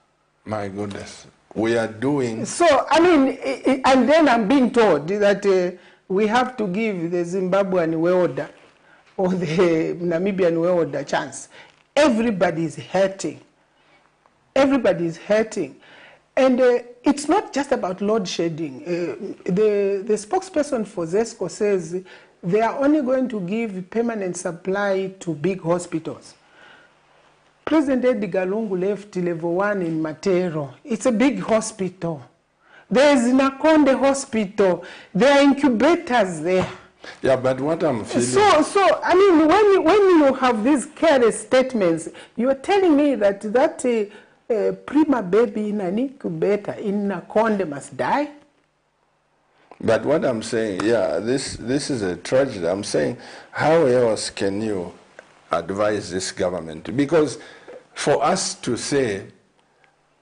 My goodness. We are doing... So, I mean, and then I'm being told that we have to give the Zimbabwean welder or the Namibian welder a chance. Everybody is hurting. Everybody is hurting. And it's not just about load shedding. The spokesperson for ZESCO says they are only going to give permanent supply to big hospitals. President Edgar Lungu left level 1 in Matero. It's a big hospital. There is Nakonde Hospital. There are incubators there. Yeah, but what I'm feeling... So I mean, when you have these careless statements, you're telling me that prima baby in an incubator in Nakonde must die? But what I'm saying, yeah, this is a tragedy. I'm saying, how else can you advise this government? Because for us to say,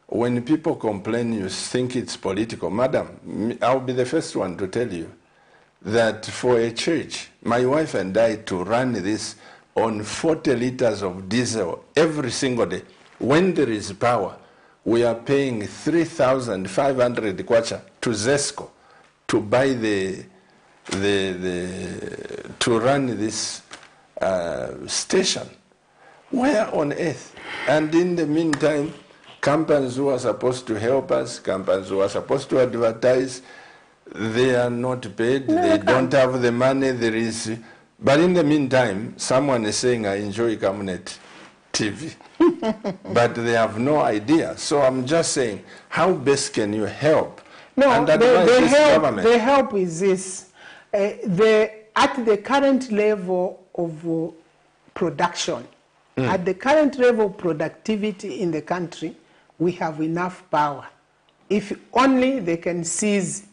when people complain, you think it's political. Madam, I'll be the first one to tell you that for a church, my wife and I, to run this on 40 liters of diesel every single day, when there is power, we are paying 3,500 kwacha to ZESCO to buy to run this station. Where on earth? And in the meantime, companies who are supposed to help us, companies who are supposed to advertise, they are not paid, they don't have the money, but in the meantime, someone is saying, I enjoy Cabinet TV, but they have no idea. So I'm just saying, how best can you help? No, the help is this. At the current level of production, at the current level of productivity in the country, we have enough power. If only they can cease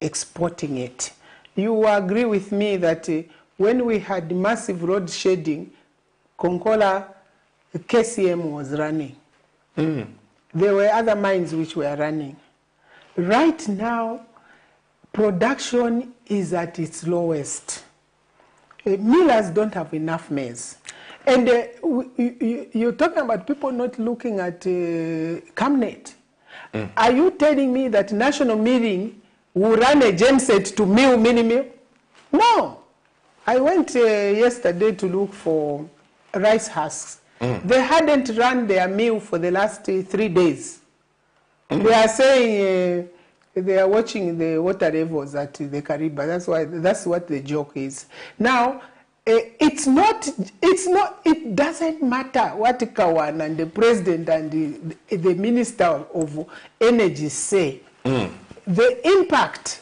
exporting it. You agree with me that when we had massive road shedding, Konkola KCM was running. There were other mines which were running. Right now, production is at its lowest. Millers don't have enough maize. And you're talking about people not looking at Camnet. Are you telling me that National Milling will run a genset to mill mini-mill? No. I went yesterday to look for rice husks. They hadn't run their mill for the last 3 days. They are saying they are watching the water levels at the Kariba. That's what the joke is. Now, it doesn't matter what Kawan and the president and the minister of energy say. The impact,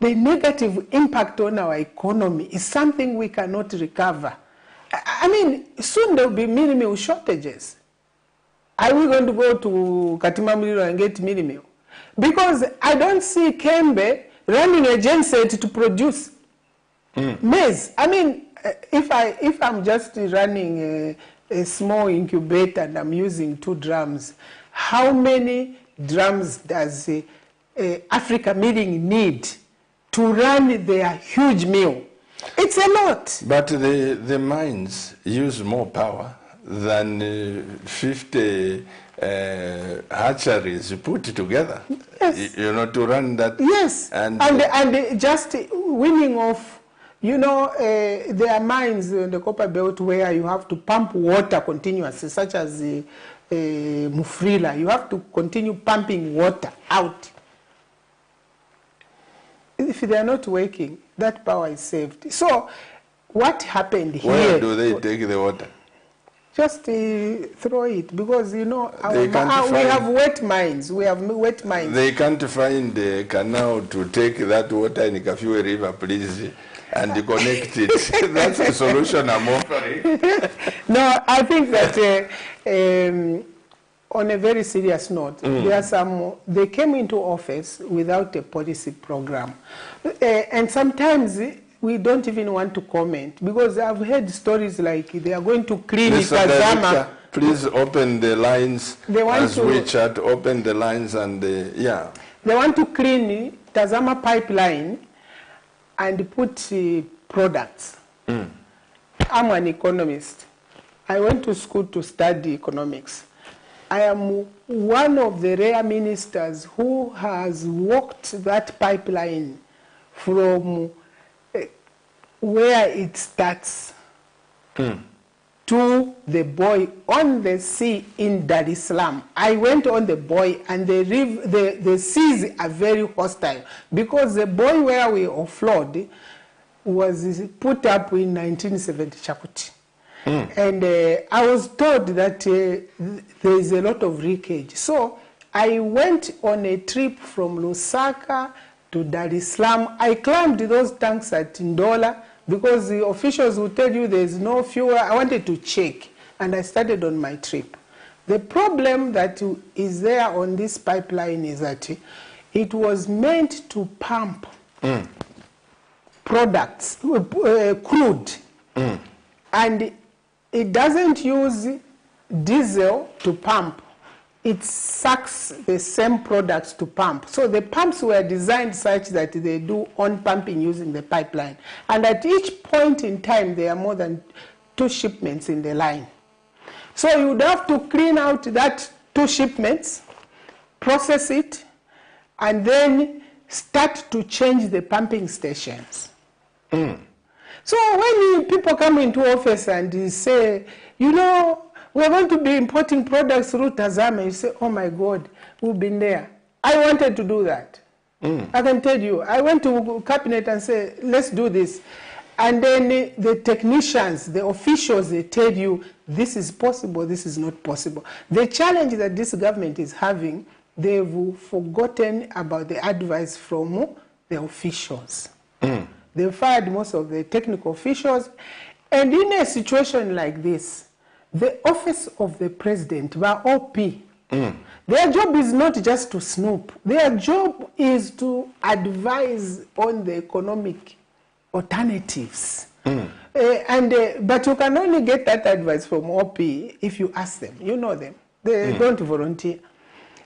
the negative impact on our economy is something we cannot recover. I mean, soon there will be mini-mill shortages. Are we going to go to Katima Mulilo and get mini-mill? Because I don't see Kembe running a genset to produce maize. I mean, if I'm just running a small incubator and I'm using 2 drums, how many drums does Africa Milling need to run their huge mill? It's a lot. But the mines use more power than 50 hatcheries put together. Yes. You know, to run that. Yes. And just winning off, you know, there are mines in the Copper Belt where you have to pump water continuously, such as Mufrila. You have to continue pumping water out. If they are not working, that power is saved. So, what happened here? Where do they take the water? Just throw it, because you know we have wet mines. We have wet mines. They can't find a canal to take that water in Kafue River, please, and connect it. That's the solution I'm offering. No, I think that on a very serious note, there are some. They came into office without a policy program, and sometimes we don't even want to comment, because I've heard stories like they are going to clean Tazama. Please open the lines. They want as we chat, open the lines and yeah. They want to clean Tazama pipeline and put products. I'm an economist. I went to school to study economics. I am one of the rare ministers who has walked that pipeline from where it starts to the buoy on the sea in Dar es Salaam. I went on the buoy, and the seas are very hostile, because the buoy where we offload was put up in 1970 Chakuti. And I was told that there is a lot of leakage. So I went on a trip from Lusaka to Dar es Salaam. I climbed those tanks at Ndola, because the officials will tell you there is no fuel. I wanted to check, and I started on my trip. The problem that is there on this pipeline is that it was meant to pump products, crude, and it doesn't use diesel to pump. It sucks the same products to pump. So the pumps were designed such that they do on pumping using the pipeline. And at each point in time, there are more than 2 shipments in the line. So you would have to clean out that 2 shipments, process it, and then start to change the pumping stations. So when people come into office and say, you know, we're going to be importing products through Tazama, you say, oh my God, we've been there. I wanted to do that. I can tell you, I went to cabinet and said, let's do this. And then the technicians, the officials, they tell you, this is possible, this is not possible. The challenge that this government is having, they've forgotten about the advice from the officials. They fired most of the technical officials. And in a situation like this, the office of the president, the OP, their job is not just to snoop. Their job is to advise on the economic alternatives. But you can only get that advice from OP if you ask them. You know them. They don't volunteer.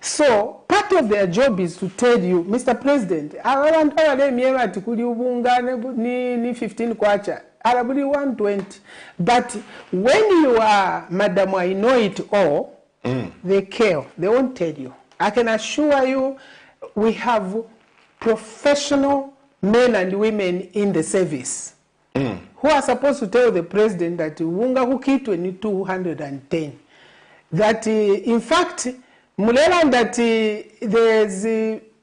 So part of their job is to tell you, Mr. President, I want to kuli ubunga ni 15 kwacha. Arabuli 120. But when you are, Madam, I know it all, they care. They won't tell you. I can assure you, we have professional men and women in the service who are supposed to tell the president that Wunga hukitwe ni 210. That in fact, Mulela, that there's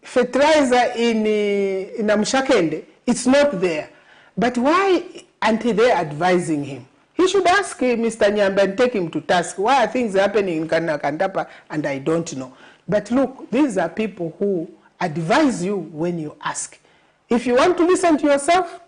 fertilizer in Namshakende, it's not there. But why aren't they advising him? He should ask Mr. Nyamba and take him to task. Why are things happening in Kandapa and I don't know? But look, these are people who advise you when you ask. If you want to listen to yourself,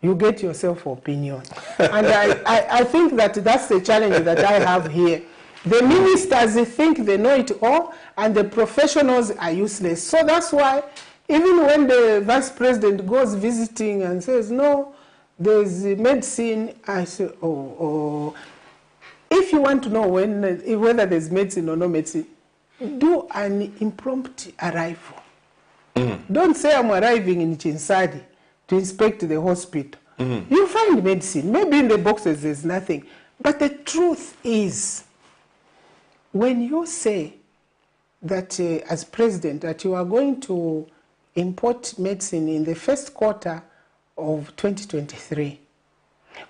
you get yourself opinion. And I think that that's the challenge that I have here. The ministers think they know it all, and the professionals are useless. So that's why Even when the vice president goes visiting and says, no, there's medicine, I say, oh. If you want to know whether there's medicine or no medicine, do an impromptu arrival. Don't say I'm arriving in Chinsadi to inspect the hospital. You find medicine. Maybe in the boxes there's nothing. But the truth is, when you say that as president that you are going to import medicine in the first quarter of 2023,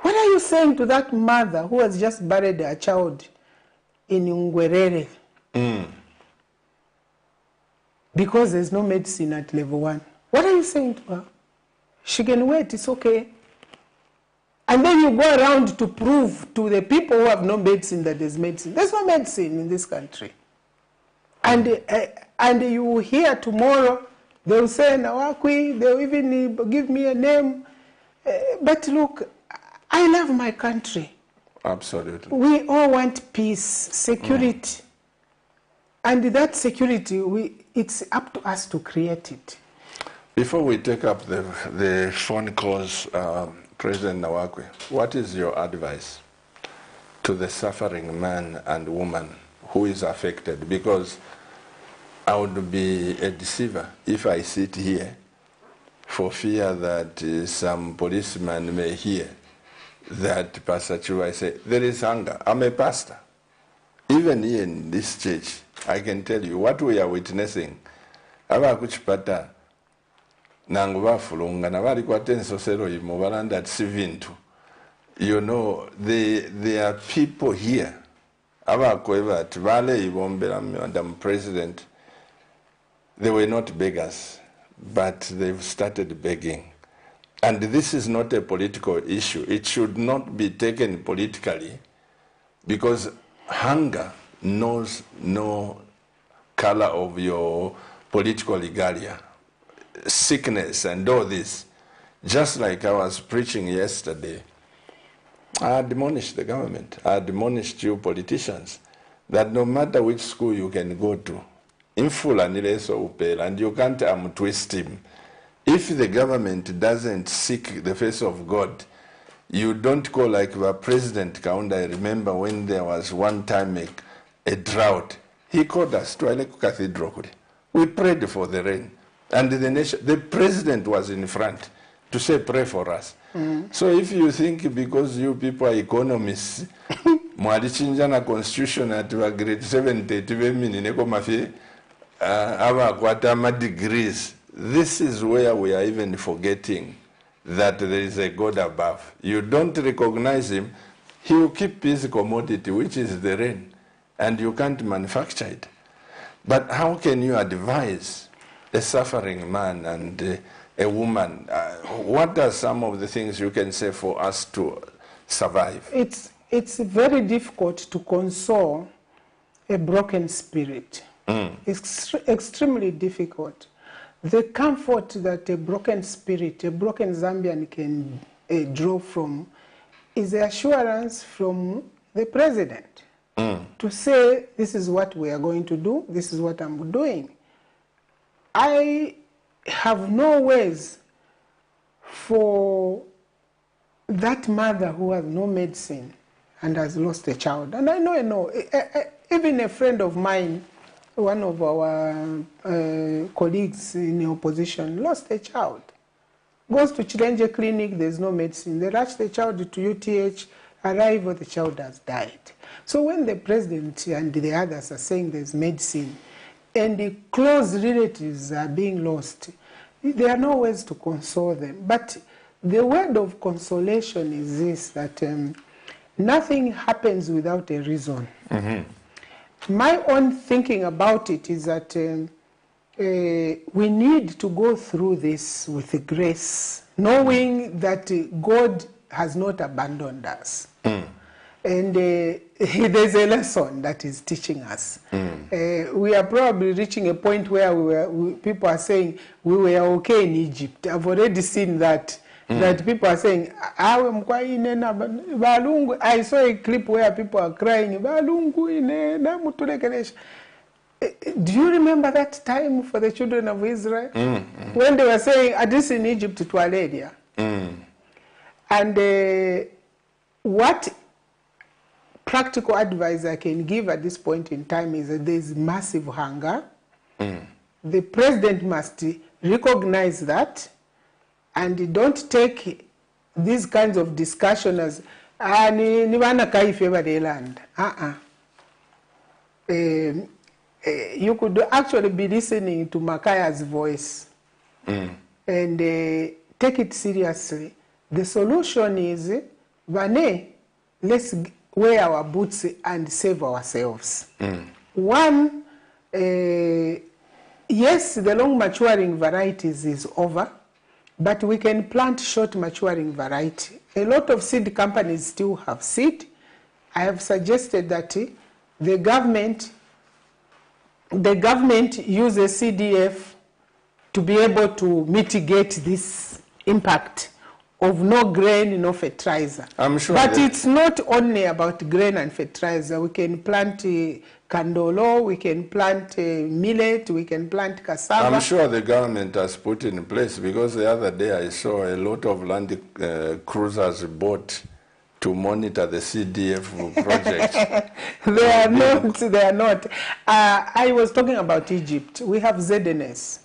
what are you saying to that mother who has just buried her child in Ngwerere? Because there's no medicine at level 1. What are you saying to her? She can wait, it's okay. And then you go around to prove to the people who have no medicine that there's medicine. There's no medicine in this country. And you will hear tomorrow, they'll say NAWAKWI, they'll even give me a name. But look, I love my country. Absolutely. We all want peace, security. And that security, it's up to us to create it. Before we take up the phone calls, President NAWAKWI, what is your advice to the suffering man and woman who is affected? Because I would be a deceiver if I sit here for fear that some policeman may hear that Pastor Chua say, there is hunger. I'm a pastor. Even here in this church, I can tell you what we are witnessing. Abakuchipata nanguba fulunga na bali kwa tenso sero imobalanda sivintu. You know, there are people here. Abakweva tibale ibombera Madam President. They were not beggars, but they've started begging. And this is not a political issue. It should not be taken politically, because hunger knows no color of your political regalia. Sickness and all this. Just like I was preaching yesterday, I admonished the government, I admonished you politicians, that no matter which school you can go to, and you can't twist him. If the government doesn't seek the face of God, you don't call like the President Kaunda. I remember when there was one time a drought. He called us to Aleku Cathedral. We prayed for the rain. And the president was in front to say, pray for us. So if you think because you people are economists, mwalichinjana constitution at grade 70, degrees, this is where we are even forgetting that there is a God above. You don't recognize him, he will keep his commodity, which is the rain, and you can't manufacture it. But how can you advise a suffering man and a woman? What are some of the things you can say for us to survive? It's very difficult to console a broken spirit. It's extremely difficult. The comfort that a broken spirit, a broken Zambian can draw from is the assurance from the president to say, this is what we are going to do, this is what I'm doing. I have no ways for that mother who has no medicine and has lost a child. And I know, even a friend of mine, one of our colleagues in the opposition, lost a child. Goes to Chilenje clinic, there's no medicine. They rush the child to UTH, arrive, the child has died. So when the president and the others are saying there's medicine, and the close relatives are being lost, there are no ways to console them. But the word of consolation is this, that nothing happens without a reason. My own thinking about it is that we need to go through this with grace, knowing that God has not abandoned us. And there's a lesson that is teaching us. We are probably reaching a point where people are saying, we were okay in Egypt. I've already seen that. That people are saying, I saw a clip where people are crying, Do you remember that time for the children of Israel? When they were saying, at least in Egypt, to Aledia. And what practical advice I can give at this point in time is that there is massive hunger. The president must recognize that and don't take these kinds of discussion as you could actually be listening to Makaya's voice and take it seriously. The solution is, let's wear our boots and save ourselves. One, yes, the long maturing varieties is over, but we can plant short maturing variety. A lot of seed companies still have seed. I have suggested that the government uses CDF to be able to mitigate this impact of no grain, no fertilizer. I'm sure. But it's not only about grain and fertilizer. We can plant kandolo, we can plant millet, we can plant cassava. I'm sure the government has put in place, because the other day I saw a lot of land cruisers bought to monitor the CDF project. They are not. I was talking about Egypt. We have ZNS.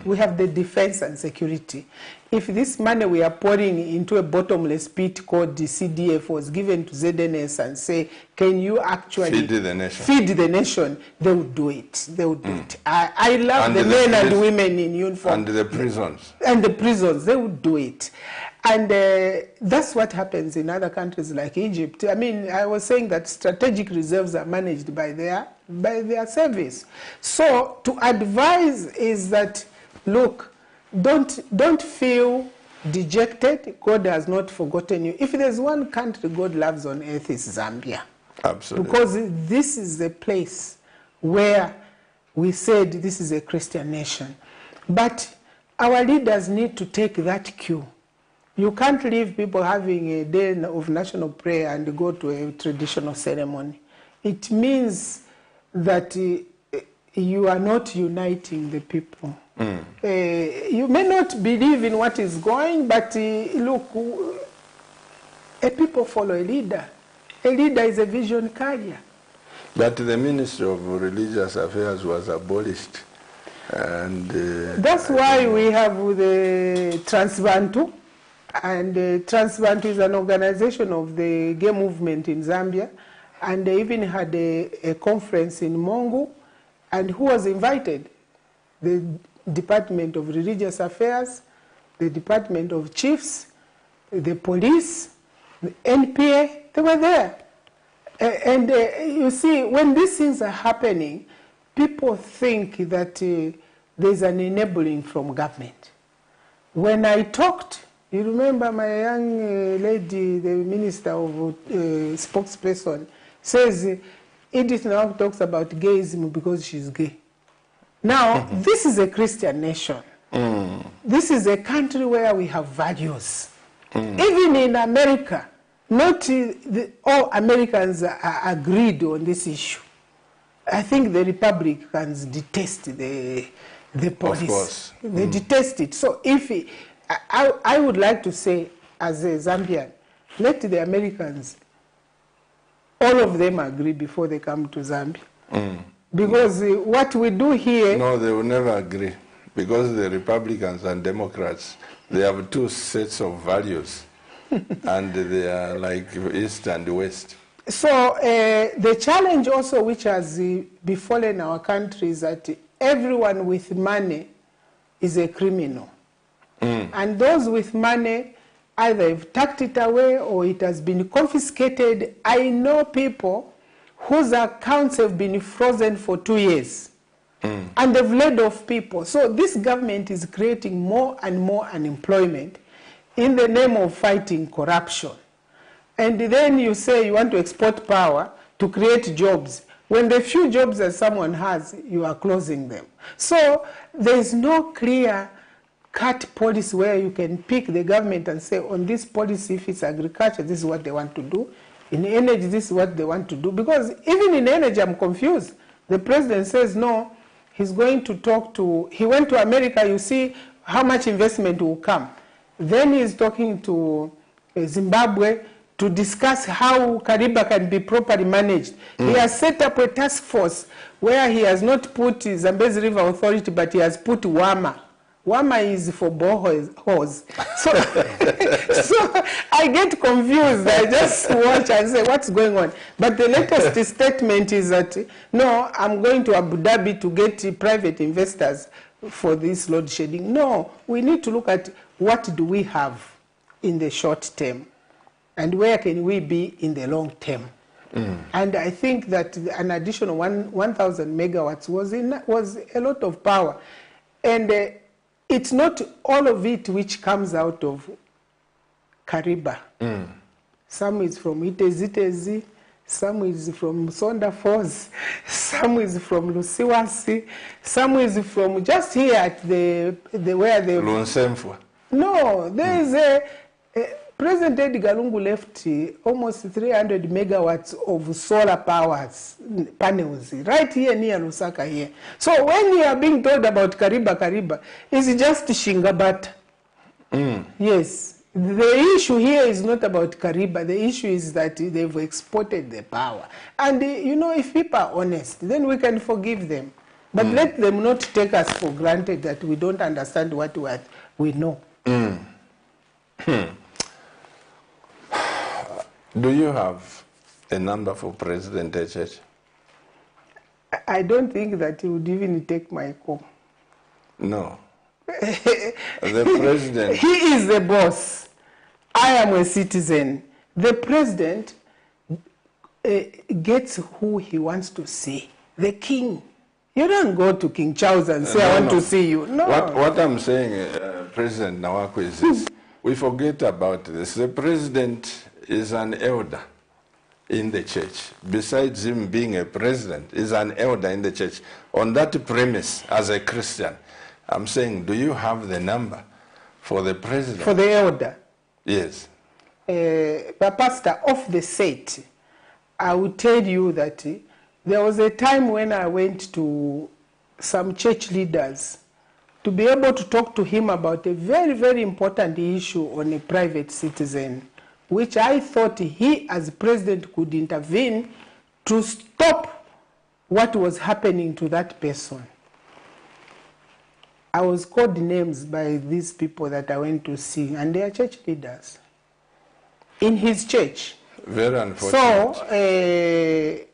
We have the defense and security. If this money we are pouring into a bottomless pit called the CDF was given to ZNS and say, can you actually feed the nation? Feed the nation, they would do it. They would do it. I love the men and women in uniform. And the prisons. And the prisons, they would do it. And that's what happens in other countries like Egypt. I mean, I was saying that strategic reserves are managed by their service. So to advise is that, look, don't feel dejected. God has not forgotten you. If there's one country God loves on earth, it's Zambia. Absolutely. Because this is the place where we said this is a Christian nation. But our leaders need to take that cue. You can't leave people having a day of national prayer and go to a traditional ceremony. It means that you are not uniting the people. You may not believe in what is going, but look, a people follow a leader. A leader is a vision carrier. But the Ministry of Religious Affairs was abolished. And that's why we have the Transbantu. And Transbantu is an organization of the gay movement in Zambia. And they even had a conference in Mongu. And who was invited? The Department of Religious Affairs, the Department of Chiefs, the police, the NPA, they were there. And you see, when these things are happening, people think that there's an enabling from government. When I talked, you remember my young lady, the Minister of spokesperson, says EDITH now talks about gayism because she's gay. Now, this is a Christian nation. This is a country where we have values. Even in America, not all Americans are agreed on this issue. I think the Republicans detest the police. Of course. They detest it. So if I would like to say, as a Zambian, let the Americans, all of them agree before they come to Zambia. Because what we do here... No, they will never agree. Because the Republicans and Democrats, they have two sets of values. And they are like East and West. So the challenge also which has befallen our country is that everyone with money is a criminal. And those with money, either have tucked it away or it has been confiscated. I know people whose accounts have been frozen for 2 years. And they've laid off people. So this government is creating more and more unemployment in the name of fighting corruption. And then you say you want to export power to create jobs. When the few jobs that someone has, you are closing them. So there is no clear-cut policy where you can pick the government and say, on this policy, if it's agriculture, this is what they want to do. In energy, this is what they want to do. Because even in energy, I'm confused. The president says no, he's going to talk to, he went to America, you see how much investment will come. Then he's talking to Zimbabwe to discuss how Kariba can be properly managed. He has set up a task force where he has not put Zambezi River Authority, but he has put WAMA. WAMA is for boreholes. So, so I get confused. I just watch and say, what's going on? But the latest statement is that, no, I'm going to Abu Dhabi to get private investors for this load shedding. No, we need to look at what do we have in the short term and where can we be in the long term. And I think that an additional 1,000 megawatts was a lot of power. And it's not all of it which comes out of Kariba. Some is from Itezi, some is from Sonda Falls, some is from Lusiwasi, some is from just here at the where the Lunsemfwa. No, there is a President Edgar Lungu left almost 300 megawatts of solar powers panels right here near Lusaka here. So when you are being told about Kariba, it's just Shingabata. Yes. The issue here is not about Kariba. The issue is that they've exported the power. And, you know, if people are honest, then we can forgive them. But let them not take us for granted that we don't understand what we know. Do you have a number for President HH? I don't think that he would even take my call. No. The president... He is the boss. I am a citizen. The president gets who he wants to see. The king. You don't go to King Charles and say, I want to see you. No. What I'm saying, President NAWAKWI, is this. We forget about this. The president is an elder in the church. Besides him being a president, is an elder in the church. On that premise, as a Christian, I'm saying, do you have the number for the president? For the elder? Yes. But Pastor, of the set, I will tell you that there was a time when I went to some church leaders to be able to talk to him about a very, very important issue on a private citizen, which I thought he, as president, could intervene to stop what was happening to that person. I was called names by these people that I went to see, and they are church leaders in his church. Very unfortunate. So,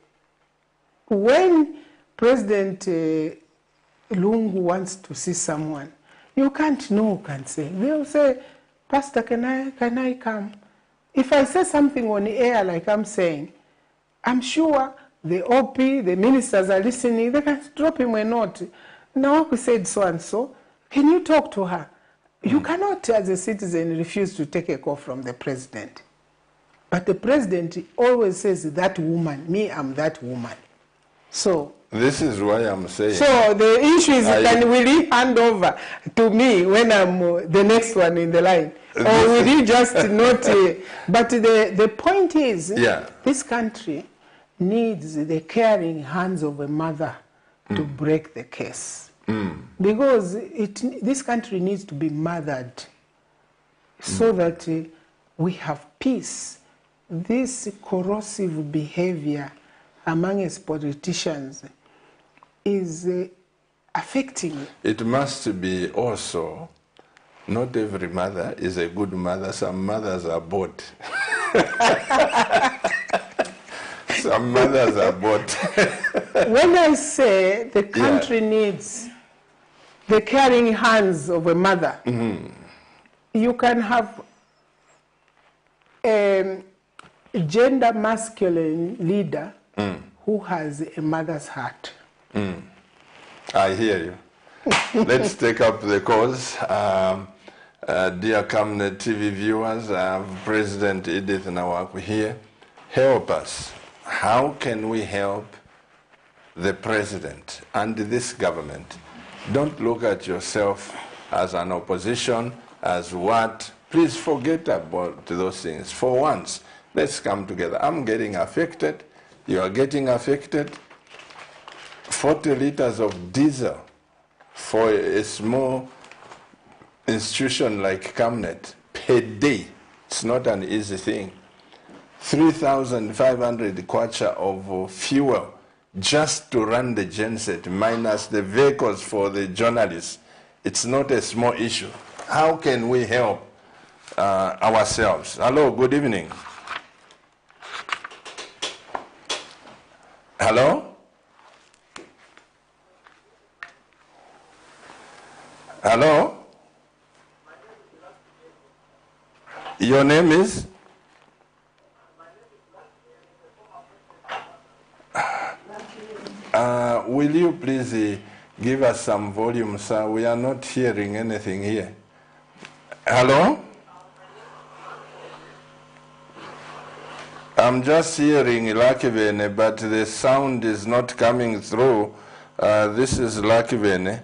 when President Lungu wants to see someone, you can't know, can't say. They'll say, Pastor, can I come? If I say something on the air like I'm saying, I'm sure the OP, the ministers are listening, they can drop him a note. NAWAKWI said so and so. Can you talk to her? You cannot, as a citizen, refuse to take a call from the president. But the president always says, that woman, me, I'm that woman. So this is why I'm saying. So the issue is, will he hand over to me when I'm the next one in the line? Or will he just not? But the point is, this country needs the caring hands of a mother to break the case. Because this country needs to be mothered so that we have peace. This corrosive behavior among us politicians is affecting. It must be also, not every mother is a good mother. Some mothers are bought. Some mothers are bought. When I say the country needs the caring hands of a mother, you can have a gender masculine leader who has a mother's heart. I hear you. Let's take up the cause. Dear Camnet TV viewers, I have President EDITH NAWAKWI here. Help us. How can we help the president and this government? Don't look at yourself as an opposition, as what. Please forget about those things. For once, let's come together. I'm getting affected. You are getting affected. 40 liters of diesel for a small institution like Camnet per day. It's not an easy thing. 3,500 kwacha of fuel just to run the genset, minus the vehicles for the journalists. It's not a small issue. How can we help ourselves? Hello, good evening. Hello? Hello? Your name is? Will you please give us some volume, sir? We are not hearing anything here. Hello? I'm just hearing Lakivene, but the sound is not coming through. This is Lakivene.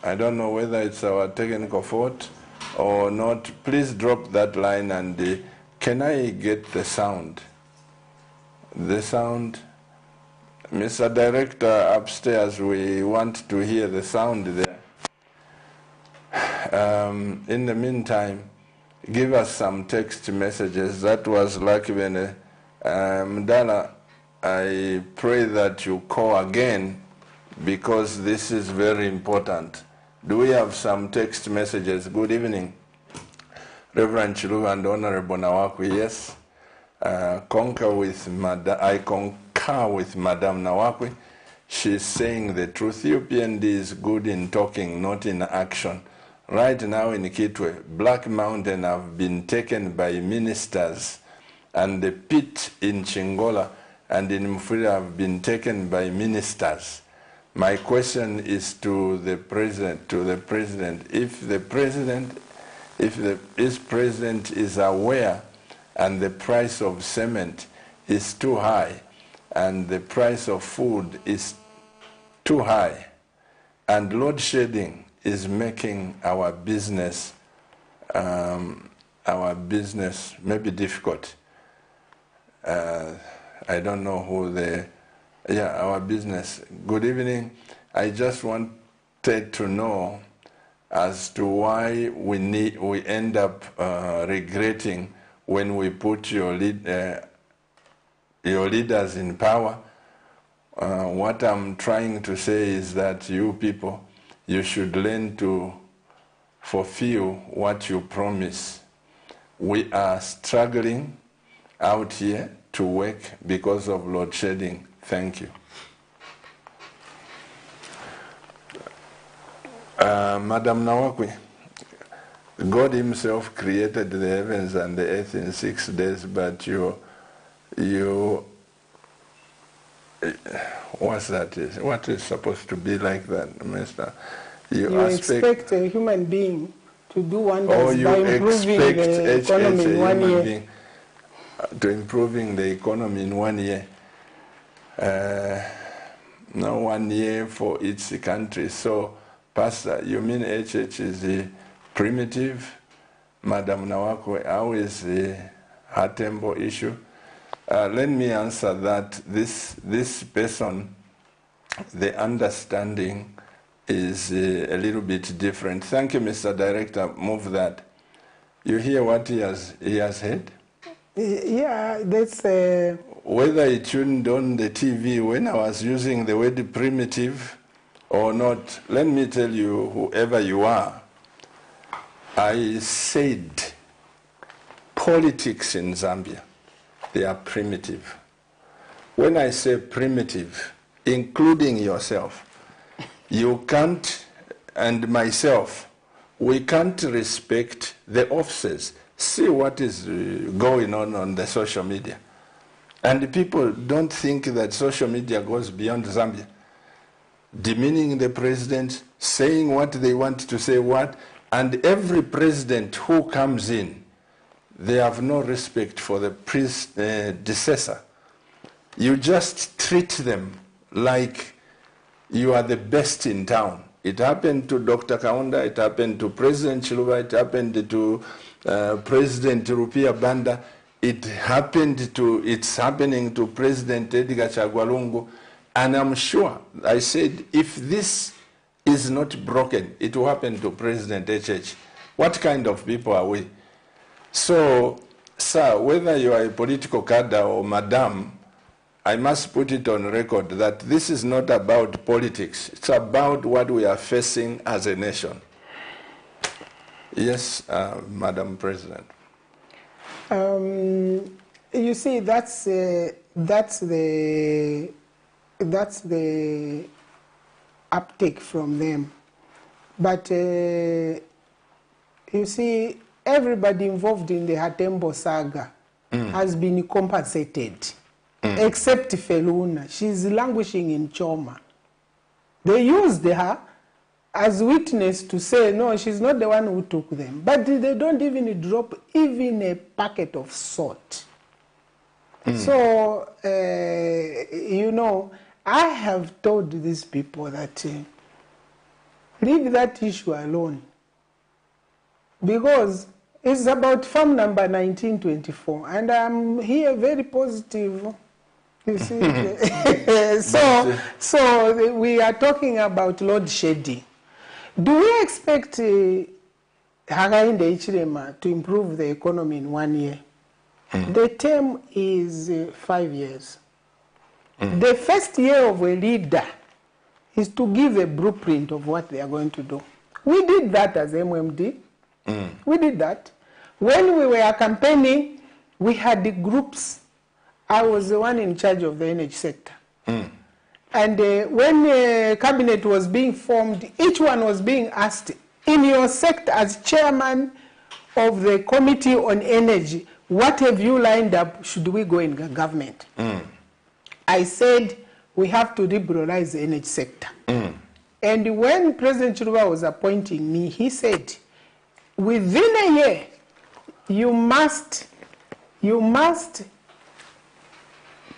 I don't know whether it's our technical fault or not. Please drop that line and can I get the sound? The sound? Mr. Director upstairs, we want to hear the sound there. In the meantime, give us some text messages. That was Lakibene. Mdala, I pray that you call again because this is very important. Do we have some text messages? Good evening. Reverend Chilu and Honorable NAWAKWI, yes. I concur with Madam NAWAKWI. She's saying the truth. UPND is good in talking, not in action. Right now in Kitwe, Black Mountain have been taken by ministers, and the pit in Chingola and in Mufira have been taken by ministers. My question is to the president. If this president is aware and the price of cement is too high and the price of food is too high and load shedding is making our business maybe difficult. I don't know who our business. Good evening. I just wanted to know as to why we end up regretting when we put your leaders in power. What I'm trying to say is that you people, you should learn to fulfill what you promise. We are struggling out here to work because of load shedding. Thank you. Madam NAWAKWI, God himself created the heavens and the earth in 6 days, but what's that? What is supposed to be like that, Mister? You expect a human being to do wonders by improving the economy in 1 year. To improving the economy in 1 year. No 1 year for each country. So, Pastor, you mean HH is primitive? Madam NAWAKWI, how is the Hatembo issue? Let me answer that. This person, the understanding is a little bit different. Thank you, Mr. Director. Move that. You hear what he has said? Yeah, that's... Whether he tuned on the TV when I was using the word primitive or not, let me tell you, whoever you are, I said politics in Zambia, they are primitive. When I say primitive, including yourself, you can't, and myself, we can't respect the officers. See what is going on the social media. And people don't think that social media goes beyond Zambia. Demeaning the president, saying what they want to say, and every president who comes in, they have no respect for the predecessor. You just treat them like you are the best in town. It happened to Dr. Kaunda, it happened to President Chiluba, it happened to President Rupia Banda, it's happening to President Edgar Chagwalungu, and I'm sure, I said, if this is not broken, it will happen to President HH. What kind of people are we? So, sir, whether you are a political cadre or madam, I must put it on record that this is not about politics. It's about what we are facing as a nation. Yes, Madam President. You see, that's the uptake from them. But you see, everybody involved in the Hatembo saga has been compensated. Except Feluna. She's languishing in Choma. They used her as witness to say, no, she's not the one who took them. But they don't even drop even a packet of salt. So, you know, I have told these people that leave that issue alone. Because it's about farm number 1924. And I'm here very positive. You see, so we are talking about load shedding. Do we expect Hakainde Hichilema to improve the economy in 1 year? The term is 5 years. The first year of a leader is to give a blueprint of what they are going to do. We did that as MMD. We did that. When we were campaigning, we had the groups. I was the one in charge of the energy sector. And when cabinet was being formed, each one was being asked, in your sector as chairman of the committee on energy, what have you lined up should we go in government? I said, we have to liberalize the energy sector. And when President Chiluba was appointing me, he said, within a year, you must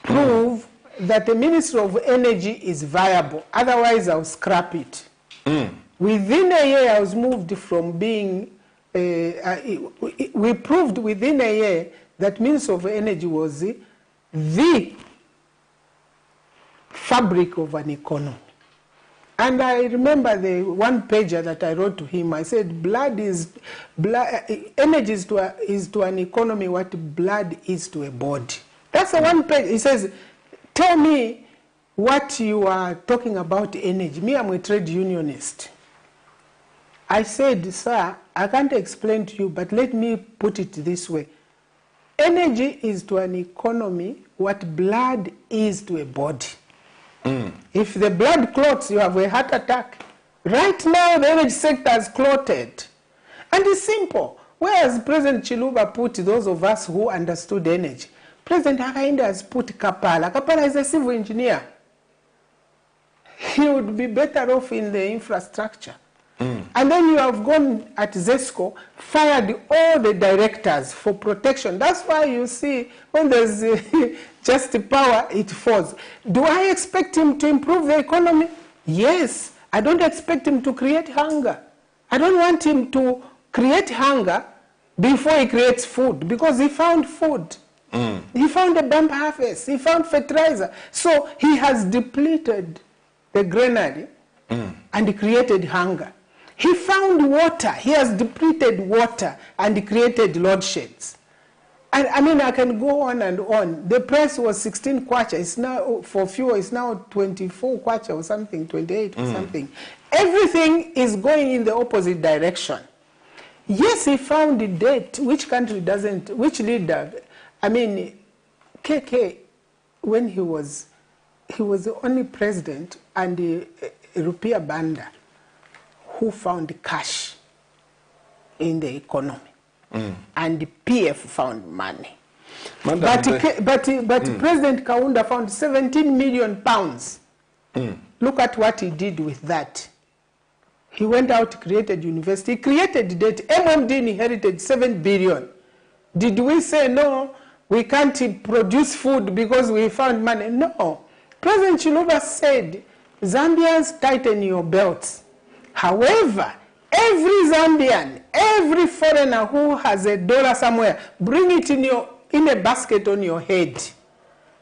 prove that the Ministry of Energy is viable. Otherwise, I'll scrap it. Within a year, I was moved from being... we proved within a year that Ministry of Energy was the fabric of an economy. And I remember the one pager that I wrote to him. I said, energy is to an economy what blood is to a body. That's the one page. He says, tell me what you are talking about energy. Me, I'm a trade unionist. I said, sir, I can't explain to you, but let me put it this way. Energy is to an economy what blood is to a body. If the blood clots, you have a heart attack. Right now, the energy sector has clotted. And it's simple. Whereas President Chiluba put those of us who understood energy, President Hakainde has put Kapala. Kapala is a civil engineer. He would be better off in the infrastructure. And then you have gone at ZESCO, fired all the directors for protection. That's why you see when there's just power, it falls. Do I expect him to improve the economy? Yes. I don't expect him to create hunger. I don't want him to create hunger before he creates food, because he found food. He found a bump harvest. He found fertilizer. So he has depleted the granary and created hunger. He found water. He has depleted water and created load sheds. And I mean, I can go on and on. The price was 16 kwacha. It's now, for fuel, it's now 24 kwacha or something, 28 or something. Everything is going in the opposite direction. Yes, he found the debt. Which country doesn't, which leader? I mean, KK, when he was the only president, and Rupia Banda, who found cash in the economy. And the PF found money. But President Kaunda found 17 million pounds. Look at what he did with that. He went out, created university, he created debt. MMD inherited 7 billion. Did we say, no, we can't produce food because we found money? No. President Chiluba said, Zambians, tighten your belts. However, every Zambian, every foreigner who has a dollar somewhere, bring it in a basket on your head.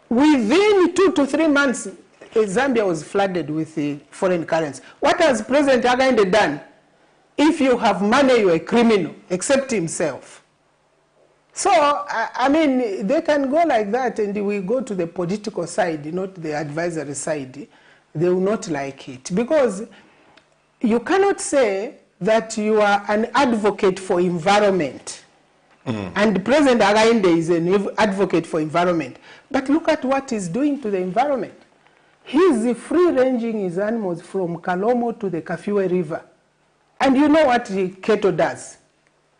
Within 2 to 3 months, Zambia was flooded with foreign currency. What has President Hakainde done? If you have money, you're a criminal, except himself. So, I mean, they can go like that, and we go to the political side, not the advisory side. They will not like it. Because you cannot say that you are an advocate for environment. And President Hakainde is an advocate for environment. But look at what he's doing to the environment. He's free-ranging his animals from Kalomo to the Kafue River. And you know what cattle does?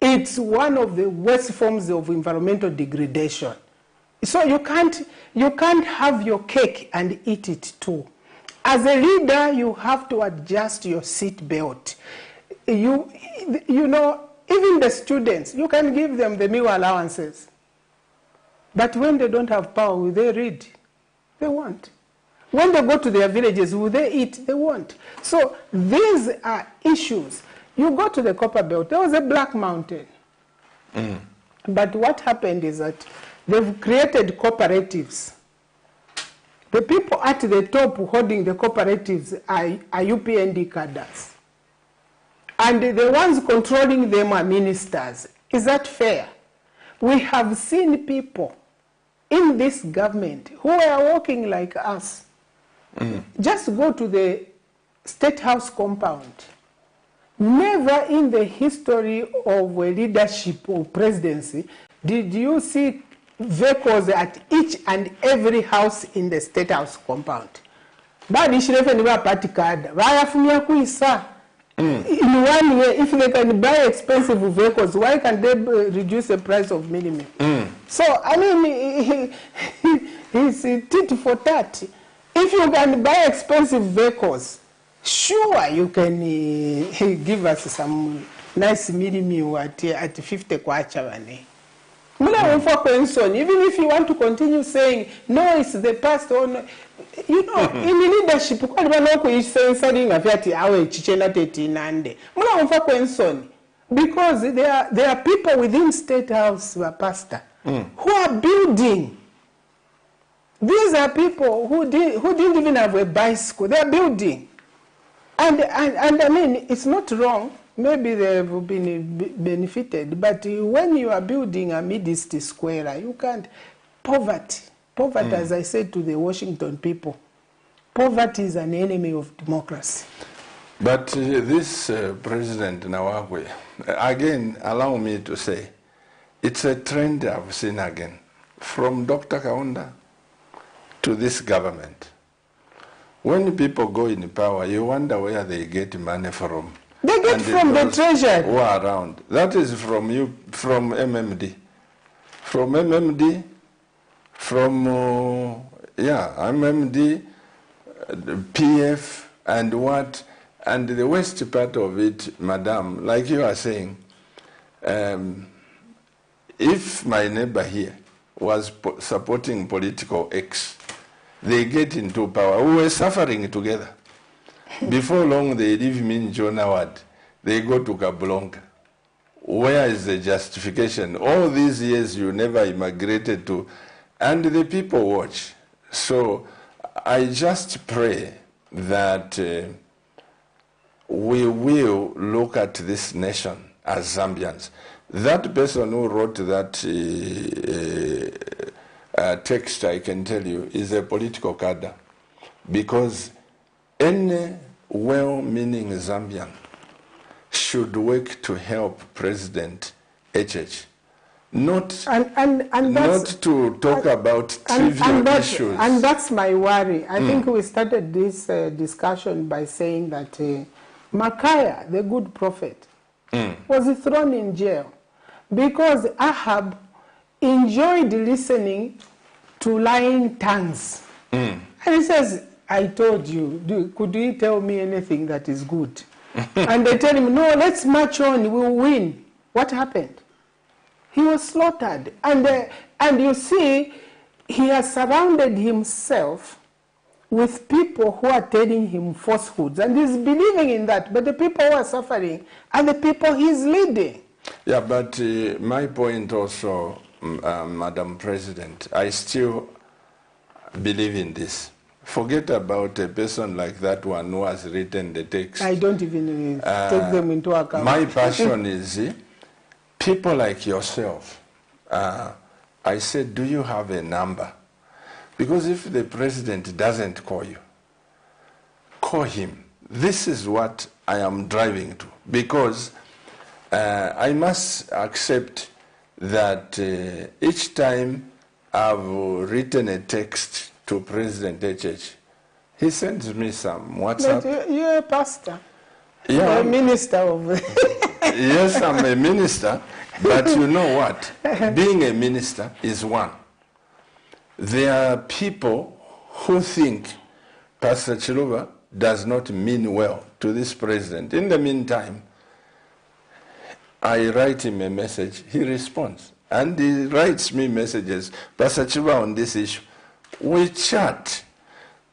It's one of the worst forms of environmental degradation. So you can't have your cake and eat it too. As a leader, you have to adjust your seat belt. You know, even the students, you can give them the meal allowances. But when they don't have power, will they read? They won't. When they go to their villages, will they eat? They won't. So these are issues. You go to the Copper Belt, there was a black mountain. But what happened is that they've created cooperatives. The people at the top holding the cooperatives are UPND cadres. And the ones controlling them are ministers. Is that fair? We have seen people in this government who are walking like us. Just go to the State House compound. Never in the history of leadership or presidency did you see vehicles at each and every house in the State House compound. In 1 year, if they can buy expensive vehicles, why can't they reduce the price of minimum? So, I mean, he's tit for tat. If you can buy expensive vehicles, sure, you can give us some nice minimum at 50 kwacha. Even if you want to continue saying, no, it's the past, or no, you know, in leadership, because there are people within State House, Pastor, who are building. These are people who didn't even have a bicycle. They are building. And I mean, it's not wrong. Maybe they've been benefited. But when you are building a midst square, you can't. Poverty, as I said to the Washington people, poverty is an enemy of democracy. But this President NAWAKWI, again, allow me to say, it's a trend I've seen again, from Dr. Kaunda to this government. When people go in power, you wonder where they get money from. They get from the treasury. Who are around. That is from you, from MMD. From MMD, from, MMD, PF, and what, and the worst part of it, madam, like you are saying, if my neighbor here was supporting political X, they get into power. We were suffering together. Before long, they leave me in Jonawad. They go to Kablonga. Where is the justification? All these years you never immigrated to, and the people watch. So I just pray that we will look at this nation as Zambians. That person who wrote that text, I can tell you, is a political cadre, because any well-meaning Zambian should work to help President HH, not to talk about trivial issues. And that's my worry. I think we started this discussion by saying that Micaiah, the good prophet, was thrown in jail because Ahab enjoyed listening to lying tongues. And he says, I told you, could you tell me anything that is good? And they tell him, no, let's march on, we'll win. What happened? He was slaughtered. And you see, he has surrounded himself with people who are telling him falsehoods, and he's believing in that. But the people who are suffering are the people he's leading. Yeah, but my point also, Madam President, I still believe in this. Forget about a person like that one who has written the text. I don't even take them into account. My passion is people like yourself. I said, do you have a number? Because if the president doesn't call you, call him. This is what I am driving to. Because I must accept that each time I've written a text to President HH, he sends me some WhatsApp. But you're a pastor. Yeah, you're a minister of... Yes, I'm a minister, but you know what? Being a minister is one. There are people who think Pastor Chiluba does not mean well to this president. In the meantime, I write him a message, he responds. And he writes me messages, Pastor Chiluba, on this issue. We chat.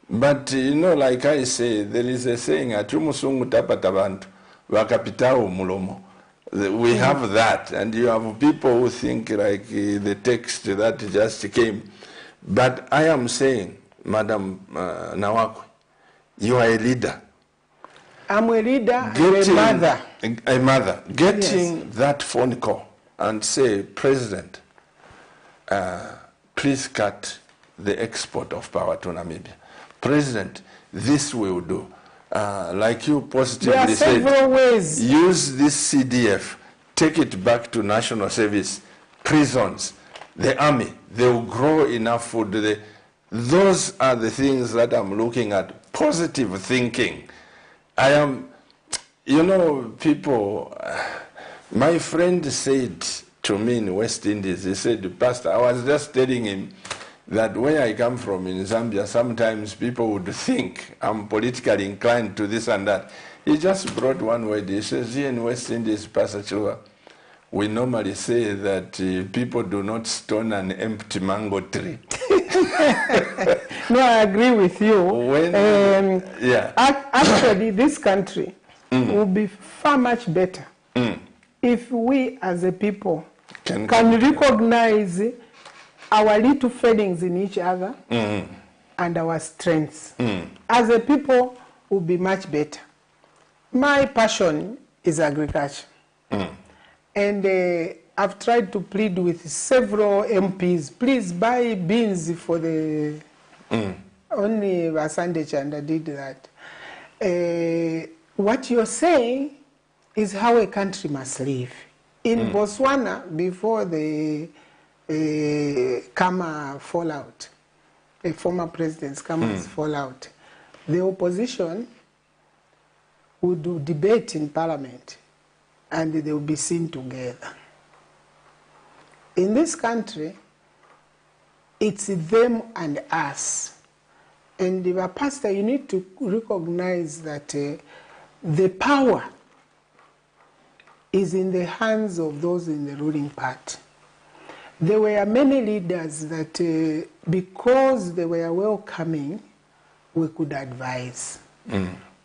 But, you know, like I say, there is a saying, Atumusungu tapata bantu, wakapitao mulomo. We have that, and you have people who think like the text that just came. But I am saying, Madam NAWAKWI, you are a leader. I'm a leader and a mother. A mother. Getting that phone call and say, President, please cut the export of power to Namibia. President, this will do. Like you positively said, ways. Use this CDF, take it back to national service, prisons, the army. They will grow enough food. Those are the things that I'm looking at. Positive thinking. I am, you know, people, my friend said to me in West Indies, he said, Pastor, I was just telling him that where I come from in Zambia, sometimes people would think I'm politically inclined to this and that. He just brought one word. He says, here in West Indies, Pastor Chiluba, we normally say that people do not stone an empty mango tree. No, I agree with you. Yeah. Actually, this country will be far much better if we as a people can recognize our little failings in each other and our strengths. As a people, will be much better. My passion is agriculture. And I've tried to plead with several MPs, please buy beans for the... Only Vasande Chanda did that. What you're saying is how a country must live. In Botswana, before the Kama fallout, the former president's Kama's fallout, the opposition would do debate in parliament and they will be seen together. In this country, it's them and us. And Pastor, you need to recognize that the power is in the hands of those in the ruling party. There were many leaders that, because they were welcoming, we could advise.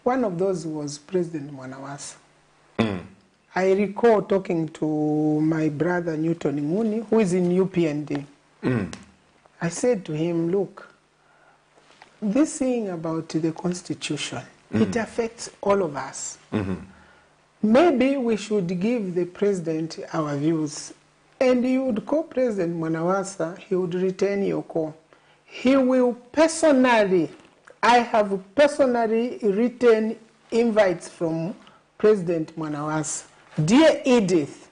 One of those was President Mwanawasa. I recall talking to my brother Newton Nguni, who is in UPND. I said to him, look, this thing about the Constitution, it affects all of us. Maybe we should give the president our views. And you would call President Mwanawasa, he would return your call. He will personally, I have personally written invites from President Mwanawasa. Dear Edith,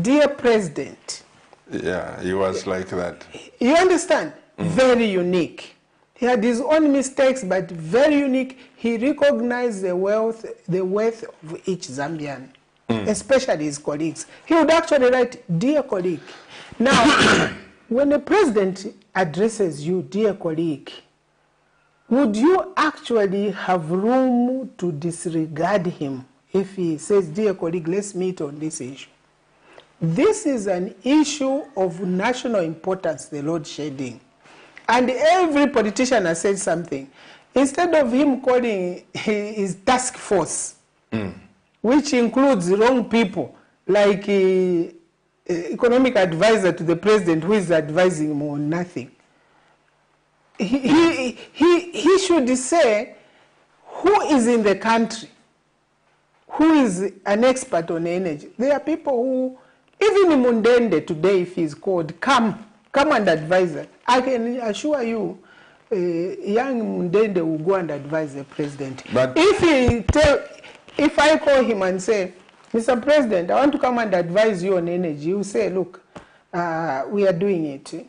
dear President. Yeah, he was like that. You understand? Very unique. He had his own mistakes, but very unique. He recognized the worth of each Zambian, especially his colleagues. He would actually write, dear colleague. Now, when the president addresses you, dear colleague, would you actually have room to disregard him if he says, dear colleague, let's meet on this issue? This is an issue of national importance, the load shedding. And every politician has said something. instead of him calling his task force, which includes wrong people, like economic advisor to the president who is advising him on nothing, he should say who is in the country, who is an expert on energy. There are people who, even in Mundende today, if he's called, come and advise us. I can assure you, young Mundende will go and advise the president. But if I call him and say, Mr. President, I want to come and advise you on energy, you say, look, we are doing it.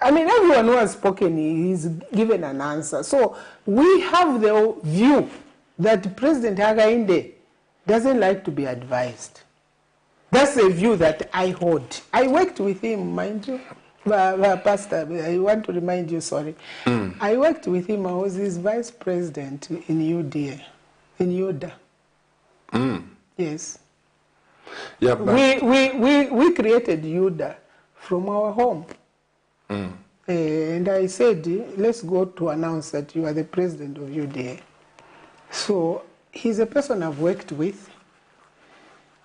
I mean, everyone who has spoken is given an answer. So we have the view that President Hakainde doesn't like to be advised. That's a view that I hold. I worked with him, mind you. Pastor, I want to remind you, sorry. I worked with him. I was his vice president in UDA. Yes. Yeah, but we created UDA from our home. And I said, let's go to announce that you are the president of UDA. So he's a person I've worked with.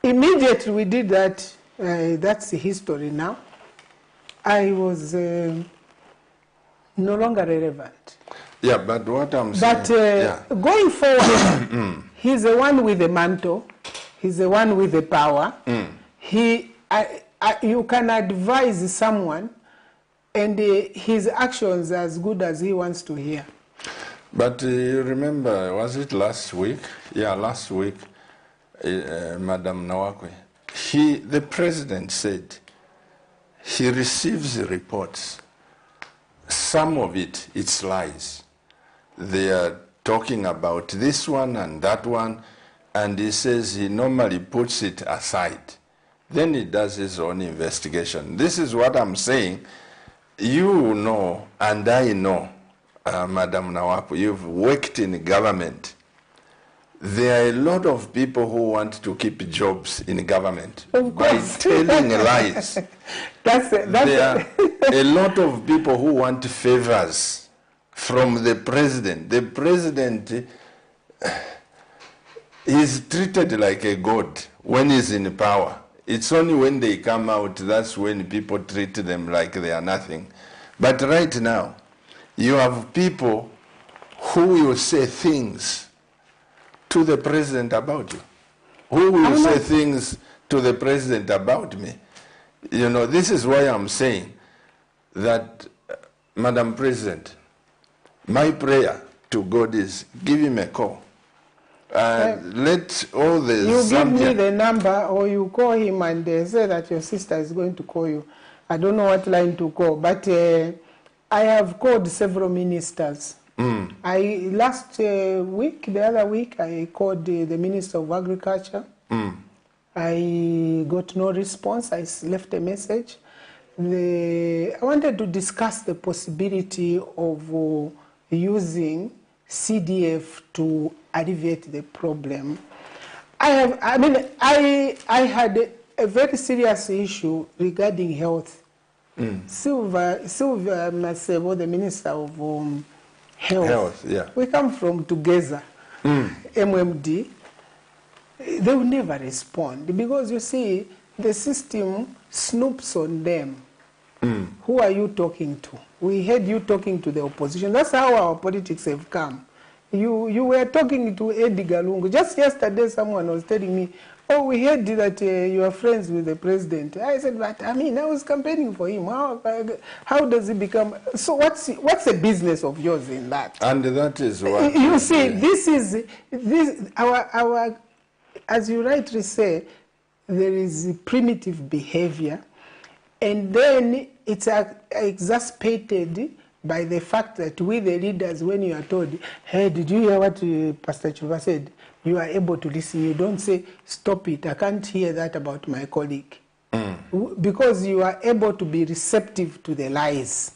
Immediately we did that. That's the history now. I was no longer relevant. Yeah, but what I'm saying... But going forward, he's the one with the mantle. He's the one with the power. You can advise someone, and his actions are as good as he wants to hear. But you remember, was it last week? Yeah, last week, Madam NAWAKWI, the president said he receives reports. Some of it's lies. They are talking about this one and that one, and he says he normally puts it aside. Then he does his own investigation. This is what I'm saying. You know, and I know, Madam NAWAKWI, you've worked in government. There are a lot of people who want to keep jobs in government by telling lies. There are a lot of people who want favors from the president. The president is treated like a god when he's in power. It's only when they come out, that's when people treat them like they are nothing. But right now, you have people who will say things to the president about you. Who will say things to the president about me? You know, this is why I'm saying that, Madam President, my prayer to God is give him a call. Let all the You give me the number, or you call him and say that your sister is going to call you. I don't know what line to call, but I have called several ministers. Last week, the other week, I called the Minister of Agriculture. I got no response. I left a message. I wanted to discuss the possibility of using CDF to alleviate the problem. I had a very serious issue regarding health. Sylvia Masebo, the Minister of Health, yeah. We come from together, MMD. They will never respond because, you see, the system snoops on them. Who are you talking to? We heard you talking to the opposition. That's how our politics have come. You were talking to Eddie Galungu. Just yesterday, someone was telling me, oh, we heard that you are friends with the president. I said, but I mean, I was campaigning for him. How does it become? So what's the business of yours in that? And that is what... You see, this our as you rightly say, there is primitive behavior, and then it's exacerbated by the fact that we, the leaders, when you are told, hey, did you hear what Pastor Chuva said? You are able to listen. You don't say, stop it, I can't hear that about my colleague. Because you are able to be receptive to the lies.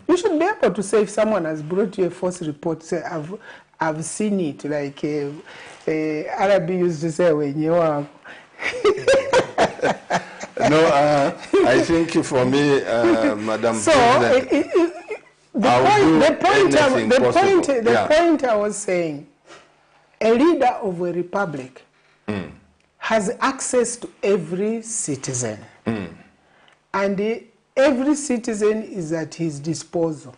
You should be able to say, if someone has brought you a false report, say, I've seen it, like Arabi used to say, when you are... No, I think for me, Madam President... The point I was saying, a leader of a republic has access to every citizen. And every citizen is at his disposal.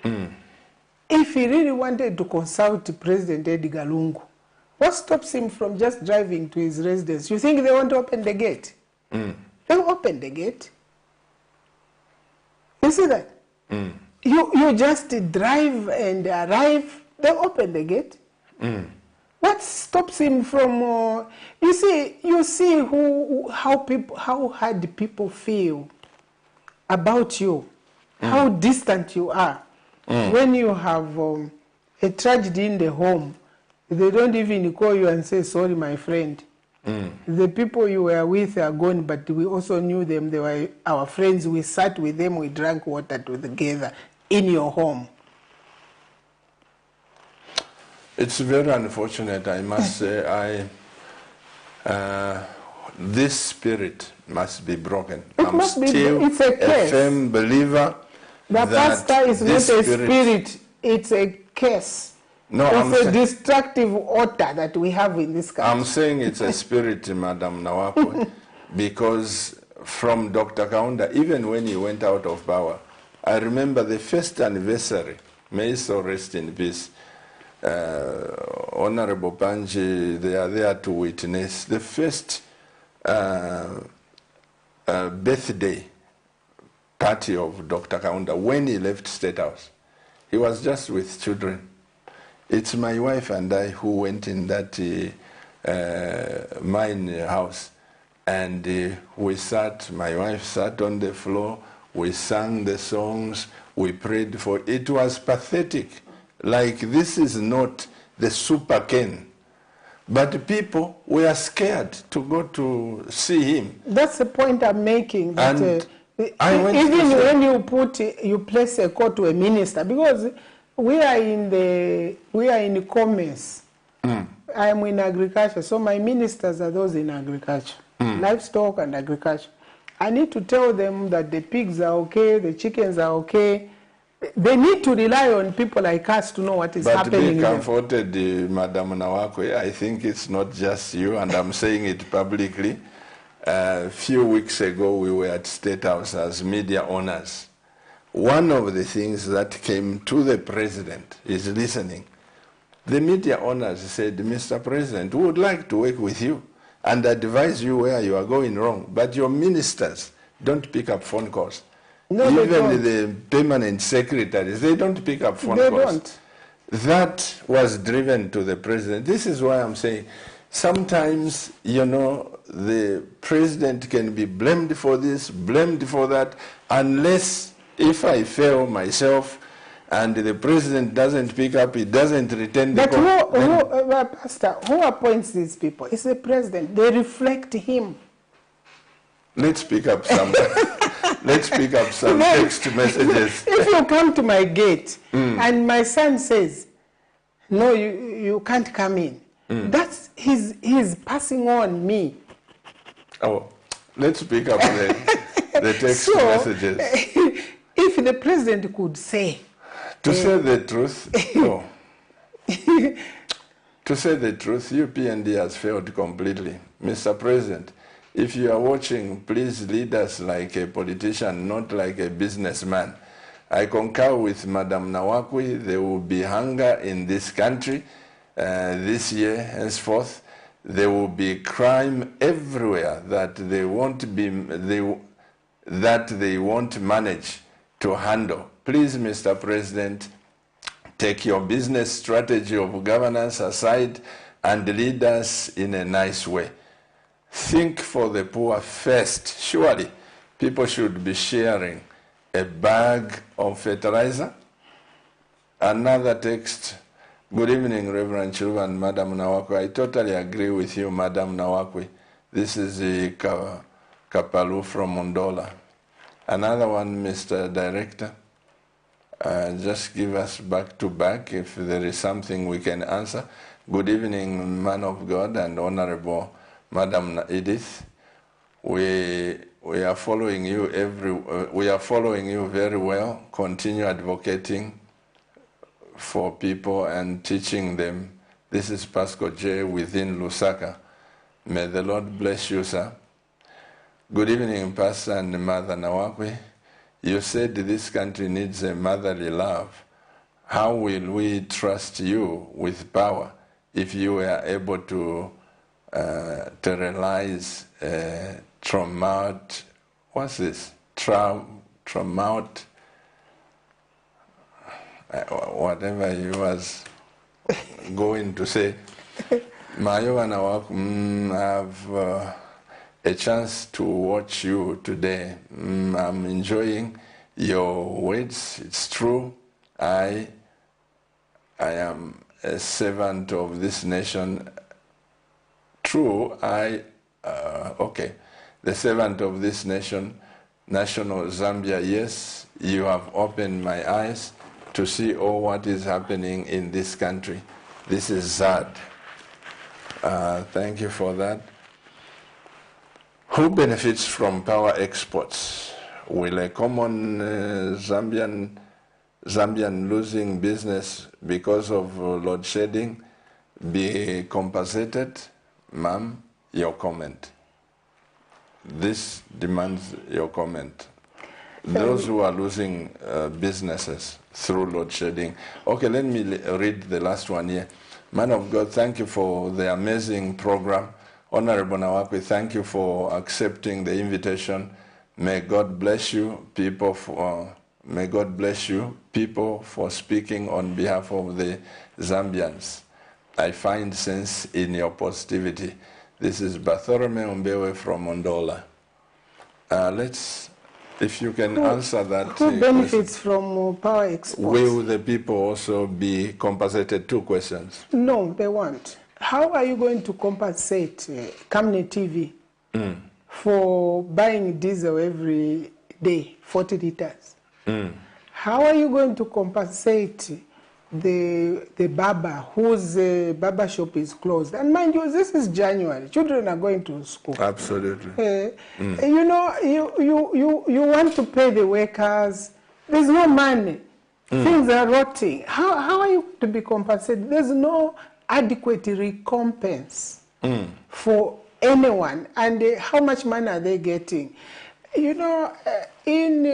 If he really wanted to consult President Edgar Lungu, what stops him from just driving to his residence? You think they want to open the gate? They'll open the gate. You see that? You just drive and arrive, they'll open the gate. What stops him from, you see how hard people feel about you, how distant you are. When you have a tragedy in the home, they don't even call you and say, sorry, my friend. The people you were with are gone, but we also knew them. They were our friends. We sat with them. We drank water together in your home. It's very unfortunate, I must say. This spirit must be broken. I'm still a firm believer that pastor is not a spirit, it's a curse. No, it's a destructive order that we have in this country. I'm saying it's a spirit, Madam NAWAKWI, because from Dr. Kaunda, even when he went out of power, I remember the first anniversary, may he so rest in peace, Honorable Panji, they are there to witness the first birthday party of Dr. Kaunda when he left State House. He was just with children. It's my wife and I who went in that mine house, and we sat, my wife sat on the floor, we sang the songs, we prayed for it. It was pathetic. Like, this is not the super Ken. But people were scared to go to see him. That's the point I'm making. That, even when you place a call to a minister, because we are in commerce. I am in agriculture, so my ministers are those in agriculture, livestock and agriculture. I need to tell them that the pigs are okay, the chickens are okay. They need to rely on people like us to know what is happening. But be comforted, Madam NAWAKWI, I think it's not just you, and I'm saying it publicly. A few weeks ago, we were at State House as media owners. One of the things that came to the president is listening. The media owners said, Mr. President, we would like to work with you and advise you where you are going wrong, but your ministers don't pick up phone calls. No, even the permanent secretaries, they don't pick up phone calls. They don't. That was driven to the president. This is why I'm saying sometimes, you know, the president can be blamed for this, blamed for that, unless if I fail myself and the president doesn't pick up, he doesn't return the call. But Pastor, who appoints these people? It's the president. They reflect him. Let's pick up some. Let's pick up some text messages. If you come to my gate and my son says, no, you can't come in, that's he's passing on me. Oh, let's pick up the text messages. If the president could say, to say the truth, to say the truth, UPND has failed completely, Mr. President. If you are watching, please lead us like a politician, not like a businessman. I concur with Madam NAWAKWI. There will be hunger in this country this year, henceforth. There will be crime everywhere that they won't manage to handle. Please, Mr. President, take your business strategy of governance aside and lead us in a nice way. Think for the poor first. Surely, people should be sharing a bag of fertilizer. Another text. Good evening, Reverend Chiluba and Madam NAWAKWI. I totally agree with you, Madam NAWAKWI. This is Kapalu from Mondola. Another one, Mr. Director. Just give us back to back if there is something we can answer. Good evening, man of God and Honorable Madam EDITH. We we are following you we are following you very well. Continue advocating for people and teaching them. This is Pascal J. within Lusaka. May the Lord bless you, sir. Good evening, Pastor and Mother NAWAKWI. You said this country needs a motherly love. How will we trust you with power if you were able to realize what's this? Whatever you was going to say. Mayo and I have a chance to watch you today. I'm enjoying your words. It's true. I am a servant of this nation. True, okay. The servant of this nation, national Zambia, yes, you have opened my eyes to see all what is happening in this country. This is sad. Thank you for that. Who benefits from power exports? Will a common Zambian losing business because of load shedding be compensated? Ma'am, your comment. This demands your comment. Those who are losing businesses through load shedding. Okay, let me read the last one here. Man of God, thank you for the amazing program. Honorable NAWAKWI, thank you for accepting the invitation. May God bless you, people, for speaking on behalf of the Zambians. I find sense in your positivity. This is Bartholomew Mbewe from Mondola. If you can answer that. Who benefits from power exports? Will the people also be compensated? 2 questions. No, they won't. How are you going to compensate Camne TV for buying diesel every day, 40 liters? How are you going to compensate the barber whose barber shop is closed? And mind you, this is January. Children are going to school. Absolutely. You know, you want to pay the workers. There's no money. Things are rotting. How are you to be compensated? There's no adequate recompense for anyone. And how much money are they getting? You know, in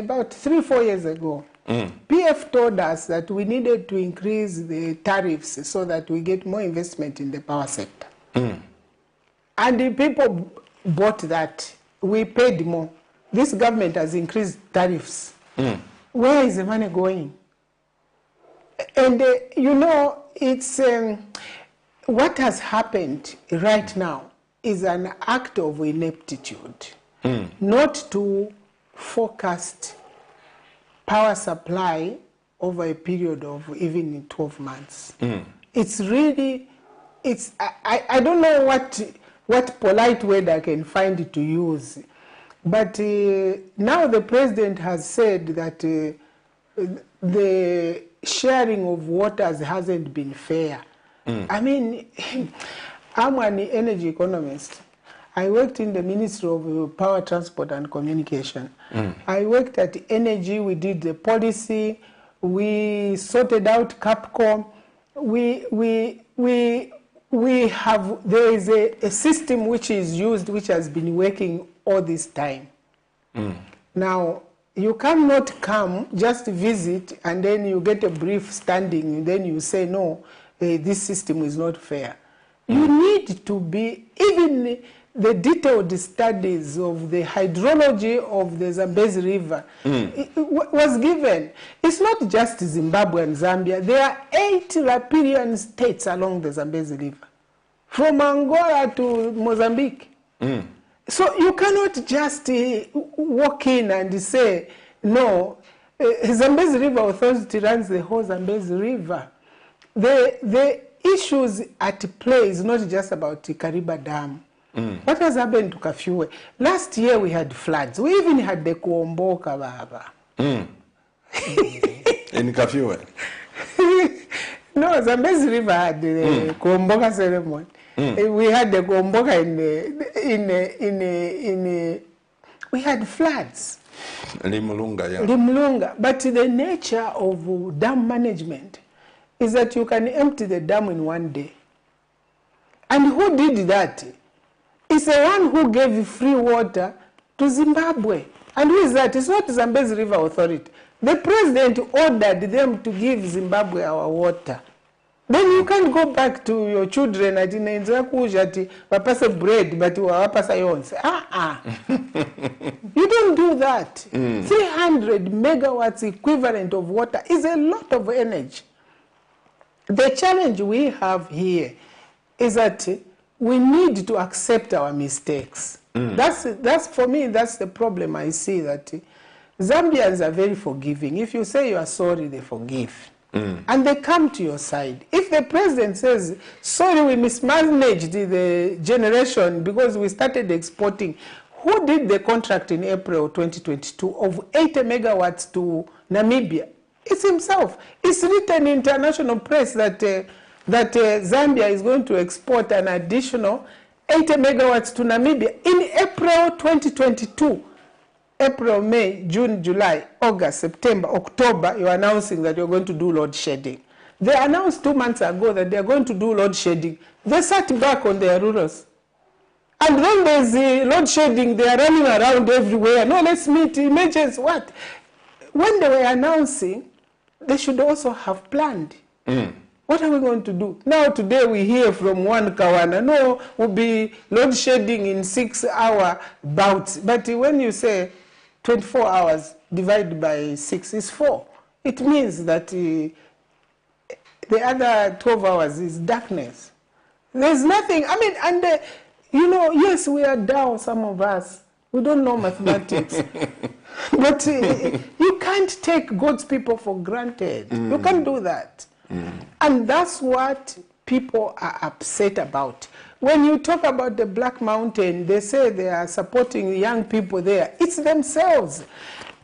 about 3-4 years ago, PF told us that we needed to increase the tariffs so that we get more investment in the power sector. And the people bought that. We paid more. This government has increased tariffs. Where is the money going? And you know, it's what has happened right now is an act of ineptitude, not to forecast power supply over a period of even 12 months. It's really, I don't know what polite word I can find to use, but now the president has said that the sharing of waters hasn't been fair. I mean, I'm an energy economist. I worked in the Ministry of Power, Transport and Communication. I worked at Energy. We did the policy. We sorted out Capcom. There is a system which is used, which has been working all this time. Now, you cannot come, just visit, and then you get a brief standing, and then you say, no, this system is not fair. You need to be, even the detailed studies of the hydrology of the Zambezi River was given. It's not just Zimbabwe and Zambia. There are 8 riparian states along the Zambezi River, from Angola to Mozambique. So you cannot just walk in and say, no, Zambezi River Authority runs the whole Zambezi River. The issues at play is not just about Kariba Dam. What has happened to Kafue? Last year we had floods. We even had the Kuomboka Baba. In Kafue? No, Zambezi River had the Kuomboka ceremony. We had the Kuomboka We had floods. Limulunga, yeah. Limulunga. But the nature of dam management is that you can empty the dam in one day. And who did that? It's the one who gave free water to Zimbabwe. And who is that? It's not Zambezi River Authority. The president ordered them to give Zimbabwe our water. Then you can't go back to your children at papasa bread, but wapasa yonse. You don't do that. 300 megawatts equivalent of water is a lot of energy. The challenge we have here is that we need to accept our mistakes. That's for me, that's the problem I see, that Zambians are very forgiving. If you say you are sorry, they forgive. And they come to your side. If the president says, sorry, we mismanaged the generation because we started exporting, who did the contract in April 2022 of 80 megawatts to Namibia? It's himself. It's written in international press that, Zambia is going to export an additional 80 megawatts to Namibia in April 2022. April, May, June, July, August, September, October, you're announcing that you're going to do load shedding. They announced 2 months ago that they're going to do load shedding. They sat back on their rulers. And then there's load shedding, they are running around everywhere. No, let's meet emergency. What? When they were announcing, they should also have planned. What are we going to do? Now today we hear from one Kawana, no, we'll be load shedding in 6-hour bouts. But when you say 24 hours divided by 6 is 4, it means that the other 12 hours is darkness. There's nothing, I mean, and you know, yes, we are down, some of us. We don't know mathematics. But you can't take God's people for granted. You can't do that. And that's what people are upset about. When you talk about the Black Mountain, they say they are supporting young people there. It's themselves.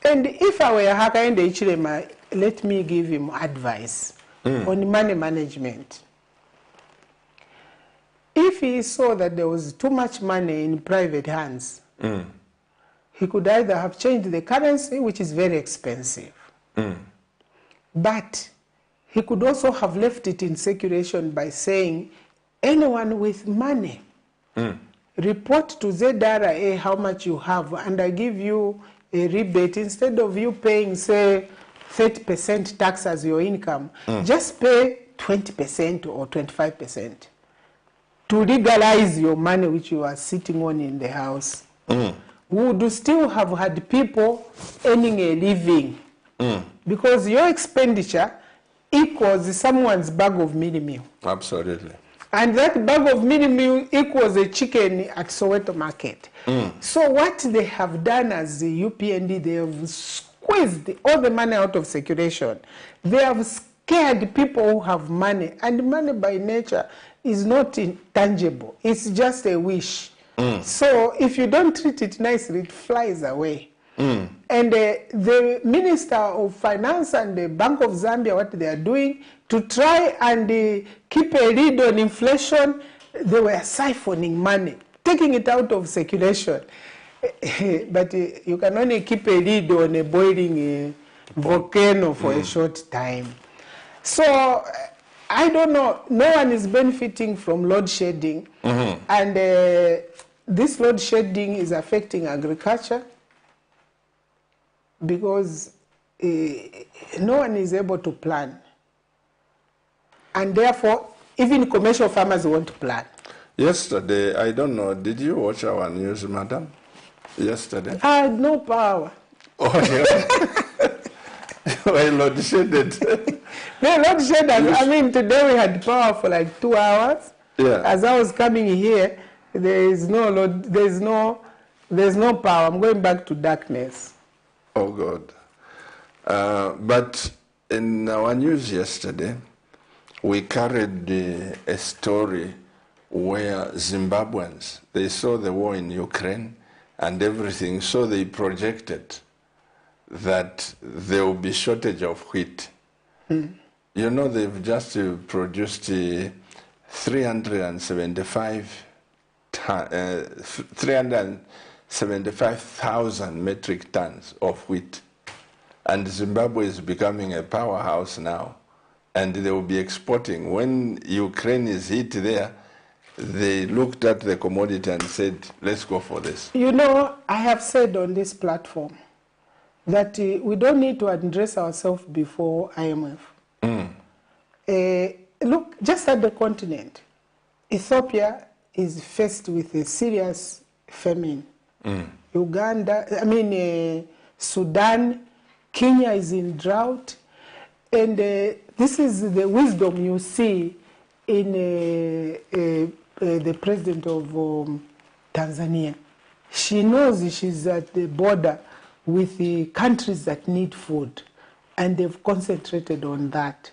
And if I were Hakainde Ichirema, let me give him advice on money management. If he saw that there was too much money in private hands, he could either have changed the currency, which is very expensive, but he could also have left it in circulation by saying, anyone with money, report to ZRA how much you have, and I give you a rebate. Instead of you paying, say, 30% tax as your income, just pay 20% or 25% to legalize your money which you are sitting on in the house. Would still have had people earning a living, because your expenditure equals someone's bag of mini meal. Absolutely. And that bag of mini meal equals a chicken at Soweto market. So what they have done as the UPND, they have squeezed all the money out of circulation. They have scared people who have money, and money by nature is not intangible. It's just a wish. So if you don't treat it nicely, it flies away. And the Minister of Finance and the Bank of Zambia, what they are doing to try and keep a lid on inflation, they were siphoning money, taking it out of circulation. But you can only keep a lid on a boiling volcano for a short time. So I don't know, no one is benefiting from load shedding. And this load shedding is affecting agriculture, because no one is able to plan. And therefore, even commercial farmers won't plan. Yesterday, I don't know, did you watch our news, madam? Yesterday? I had no power. Oh, yeah. Well, load shedded. They load shedded. I mean, today we had power for like 2 hours. Yeah. As I was coming here, there is no load, there's no power. I'm going back to darkness. Oh, God. But in our news yesterday, we carried a story where Zimbabweans, they saw the war in Ukraine and everything, so they projected that there will be shortage of wheat. You know, they've just produced 375 75,000 metric tons of wheat. And Zimbabwe is becoming a powerhouse now, and they will be exporting. When Ukraine is hit there, they looked at the commodity and said, let's go for this. You know, I have said on this platform that we don't need to address ourselves before IMF. Look, just at the continent, Ethiopia is faced with a serious famine. Sudan, Kenya is in drought, and this is the wisdom you see in the president of Tanzania. She knows she's at the border with the countries that need food, and they've concentrated on that.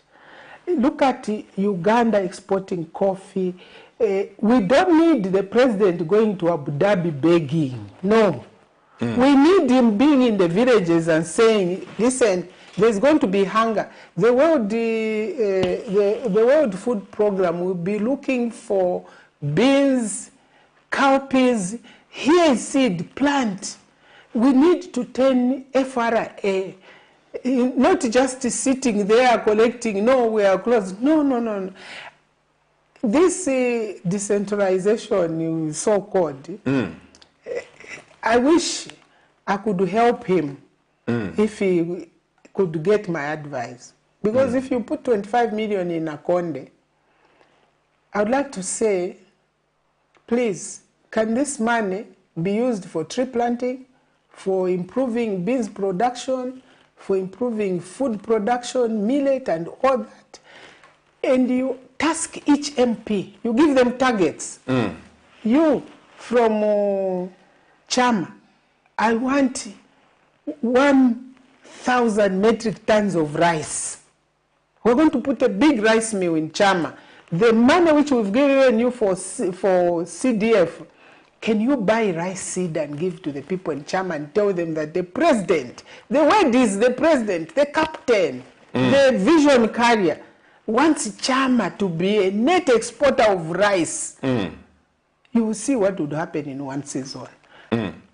Look at Uganda exporting coffee. We don't need the president going to Abu Dhabi begging. No. We need him being in the villages and saying, listen, there's going to be hunger. The World Food Program will be looking for beans, cowpeas, here is seed, plant. We need to turn FRA, not just sitting there collecting, no, we are closed. No. This decentralization, so-called, I wish I could help him if he could get my advice. Because if you put 25 million in Akonde, I would like to say, please, can this money be used for tree planting, for improving beans production, for improving food production, millet and all that? And you task each MP, you give them targets. You, from Chama, I want 1,000 metric tons of rice. We're going to put a big rice mill in Chama. The money which we've given you for CDF, can you buy rice seed and give to the people in Chama and tell them that the president, the word is the president, the captain, the vision carrier, wants Chama to be a net exporter of rice. You will see what would happen in one season.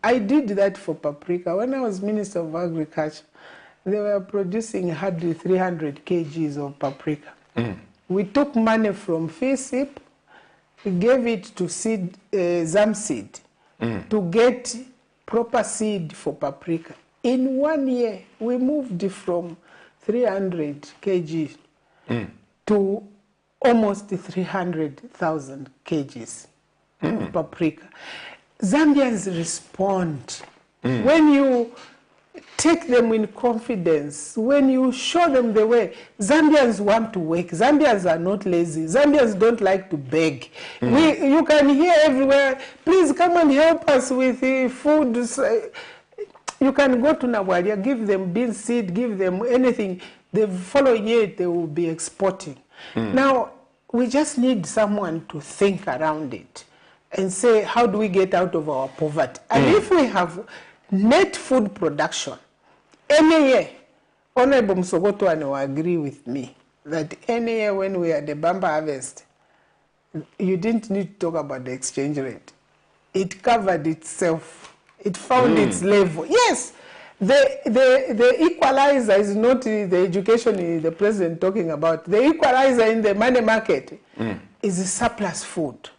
I did that for paprika. When I was Minister of Agriculture, they were producing hardly 300 kgs of paprika. We took money from FSIP, we gave it to seed, ZAMSEED, to get proper seed for paprika. In 1 year, we moved from 300 kg to almost 300,000 kgs of paprika. Zambians respond. When you take them in confidence, when you show them the way, Zambians want to work. Zambians are not lazy. Zambians don't like to beg. You can hear everywhere, please come and help us with food. You can go to NAWAKWI, give them bean seed, give them anything. The following year, they will be exporting. Now, we just need someone to think around it and say, how do we get out of our poverty? And if we have net food production, any year, Honorable Msogoto will agree with me that any year when we had the bumper harvest, you didn't need to talk about the exchange rate. It covered itself. It found its level. Yes, the equalizer is not the education the president talking about. The equalizer in the money market is surplus food.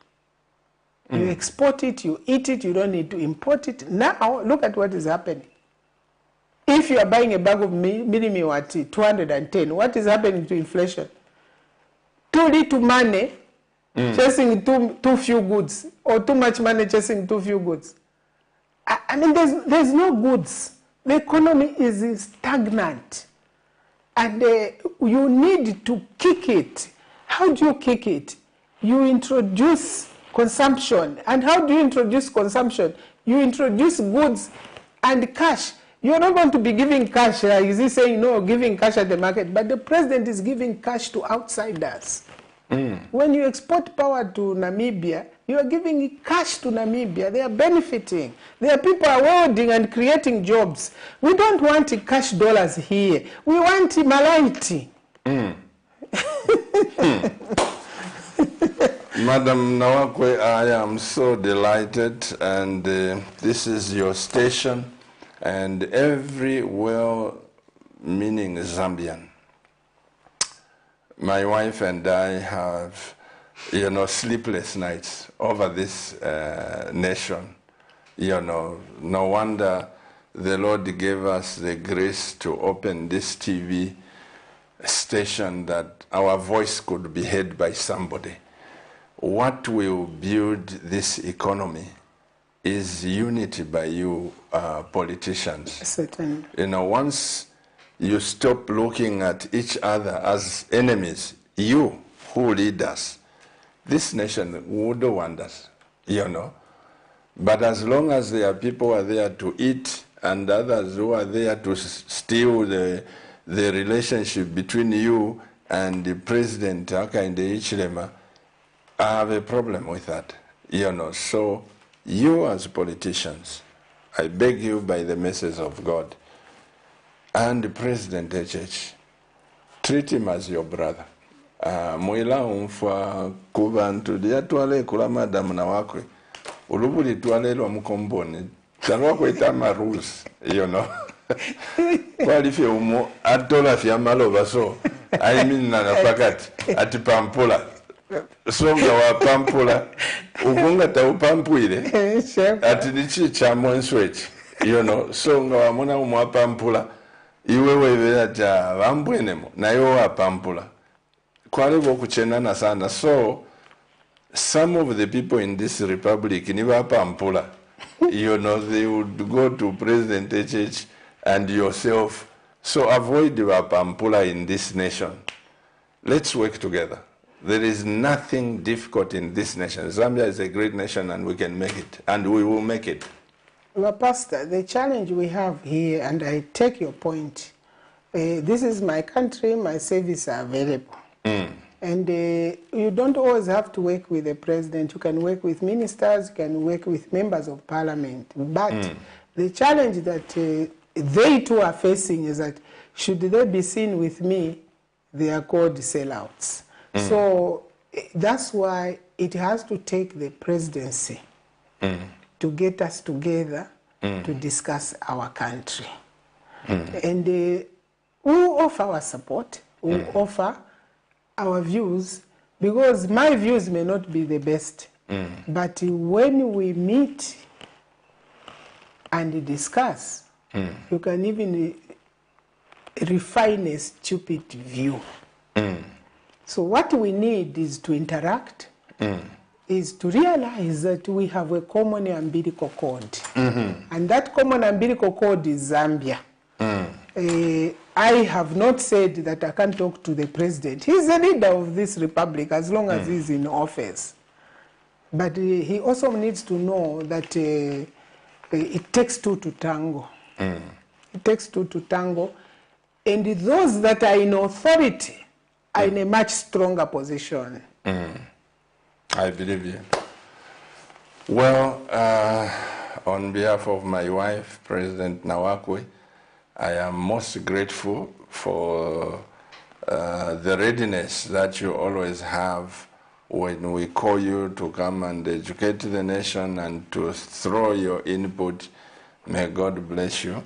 You export it, you eat it, you don't need to import it. Now, look at what is happening. If you are buying a bag of mini-meal at 210, what is happening to inflation? Too little money chasing too few goods, or too much money chasing too few goods. I mean, there's no goods. The economy is stagnant. And you need to kick it. How do you kick it? You introduce consumption. And how do you introduce consumption? You introduce goods and cash. You're not going to be giving cash. Is he saying, no, giving cash at the market? But the president is giving cash to outsiders. When you export power to Namibia, you are giving cash to Namibia. They are benefiting. Their people are welding and creating jobs. We don't want cash dollars here. We want malaiti. Madam NAWAKWI, I am so delighted, and this is your station, and every well-meaning Zambian. My wife and I have, sleepless nights over this nation. No wonder the Lord gave us the grace to open this TV station that our voice could be heard by somebody. What will build this economy is unity by you politicians. Certainly. Once you stop looking at each other as enemies, you who lead us, this nation would do wonders, But as long as there are people who are there to eat and others who are there to steal the relationship between you and the President Hakainde Hichilema, I have a problem with that, So you as politicians, I beg you by the message of God, and President HH, treat him as your brother. Mwila umfa kubantu diatwale kula Madam NAWAKWI, ulubuli tuwale lwa mkomboni, talwa kuitama rules, Kwalifi umu, atola fiya maloba so, I mean pakati, ati pampula. Songa wa pampula, ukunga ta upampuile, ati nichi cha mwenswechi, songa wa muna umwa pampula, iwewe vya cha wambwenemo, na iwe wa pampula. Kwa levo kuchenana sana, so, some of the people in this republic, niwa pampula, they would go to President HH and yourself, so avoid wa pampula in this nation. Let's work together. There is nothing difficult in this nation. Zambia is a great nation and we can make it, and we will make it. Well, Pastor, the challenge we have here, and I take your point, this is my country, my services are available. And you don't always have to work with the president. You can work with ministers, you can work with members of parliament. But the challenge that they too are facing is that should they be seen with me, they are called sellouts. So that's why it has to take the presidency to get us together to discuss our country. And we will offer our support, we will offer our views, because my views may not be the best. But when we meet and discuss, you can even refine a stupid view. So what we need is to interact, is to realize that we have a common umbilical cord. And that common umbilical cord is Zambia. I have not said that I can't talk to the president. He's the leader of this republic as long as he's in office. But he also needs to know that it takes two to tango. It takes two to tango. And those that are in authority are in a much stronger position. I believe you. Well, on behalf of my wife, President NAWAKWI, I am most grateful for the readiness that you always have when we call you to come and educate the nation and to throw your input. May God bless you,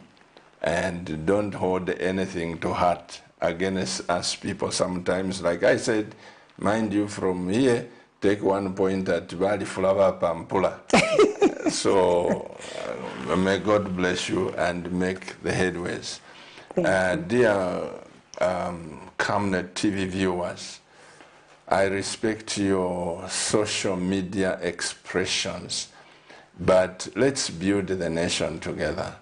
and don't hold anything to heart against us people sometimes. Like I said, mind you, from here, take 1 point at Bali Flower Pampula. So may God bless you and make the headways. Dear Camnet TV viewers, I respect your social media expressions, but let's build the nation together.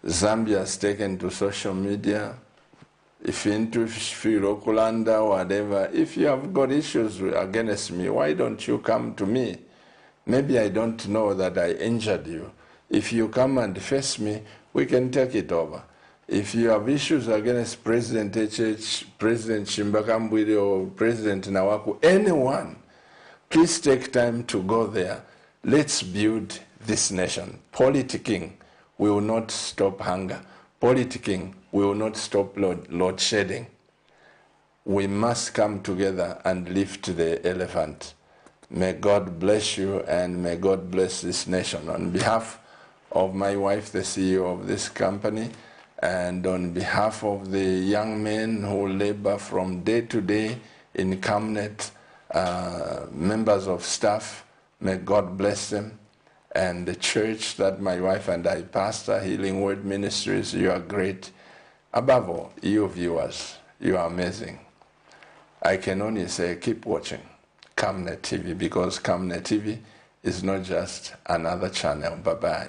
Zambia has taken to social media. If into Filokulanda, whatever, if you have got issues against me, why don't you come to me? Maybe I don't know that I injured you. If you come and face me, we can take it over. If you have issues against President HH, President Shimbakambwili, or President NAWAKWI, anyone, please take time to go there. Let's build this nation. Politicking will not stop hunger. Politicking will not stop load shedding. We must come together and lift the elephant. May God bless you, and may God bless this nation. On behalf of my wife, the CEO of this company, and on behalf of the young men who labor from day to day in Camnet, members of staff, may God bless them. And the church that my wife and I pastor, Healing Word Ministries, you are great. Above all, you viewers, you are amazing. I can only say keep watching Camnet TV, because Camnet TV is not just another channel. Bye-bye.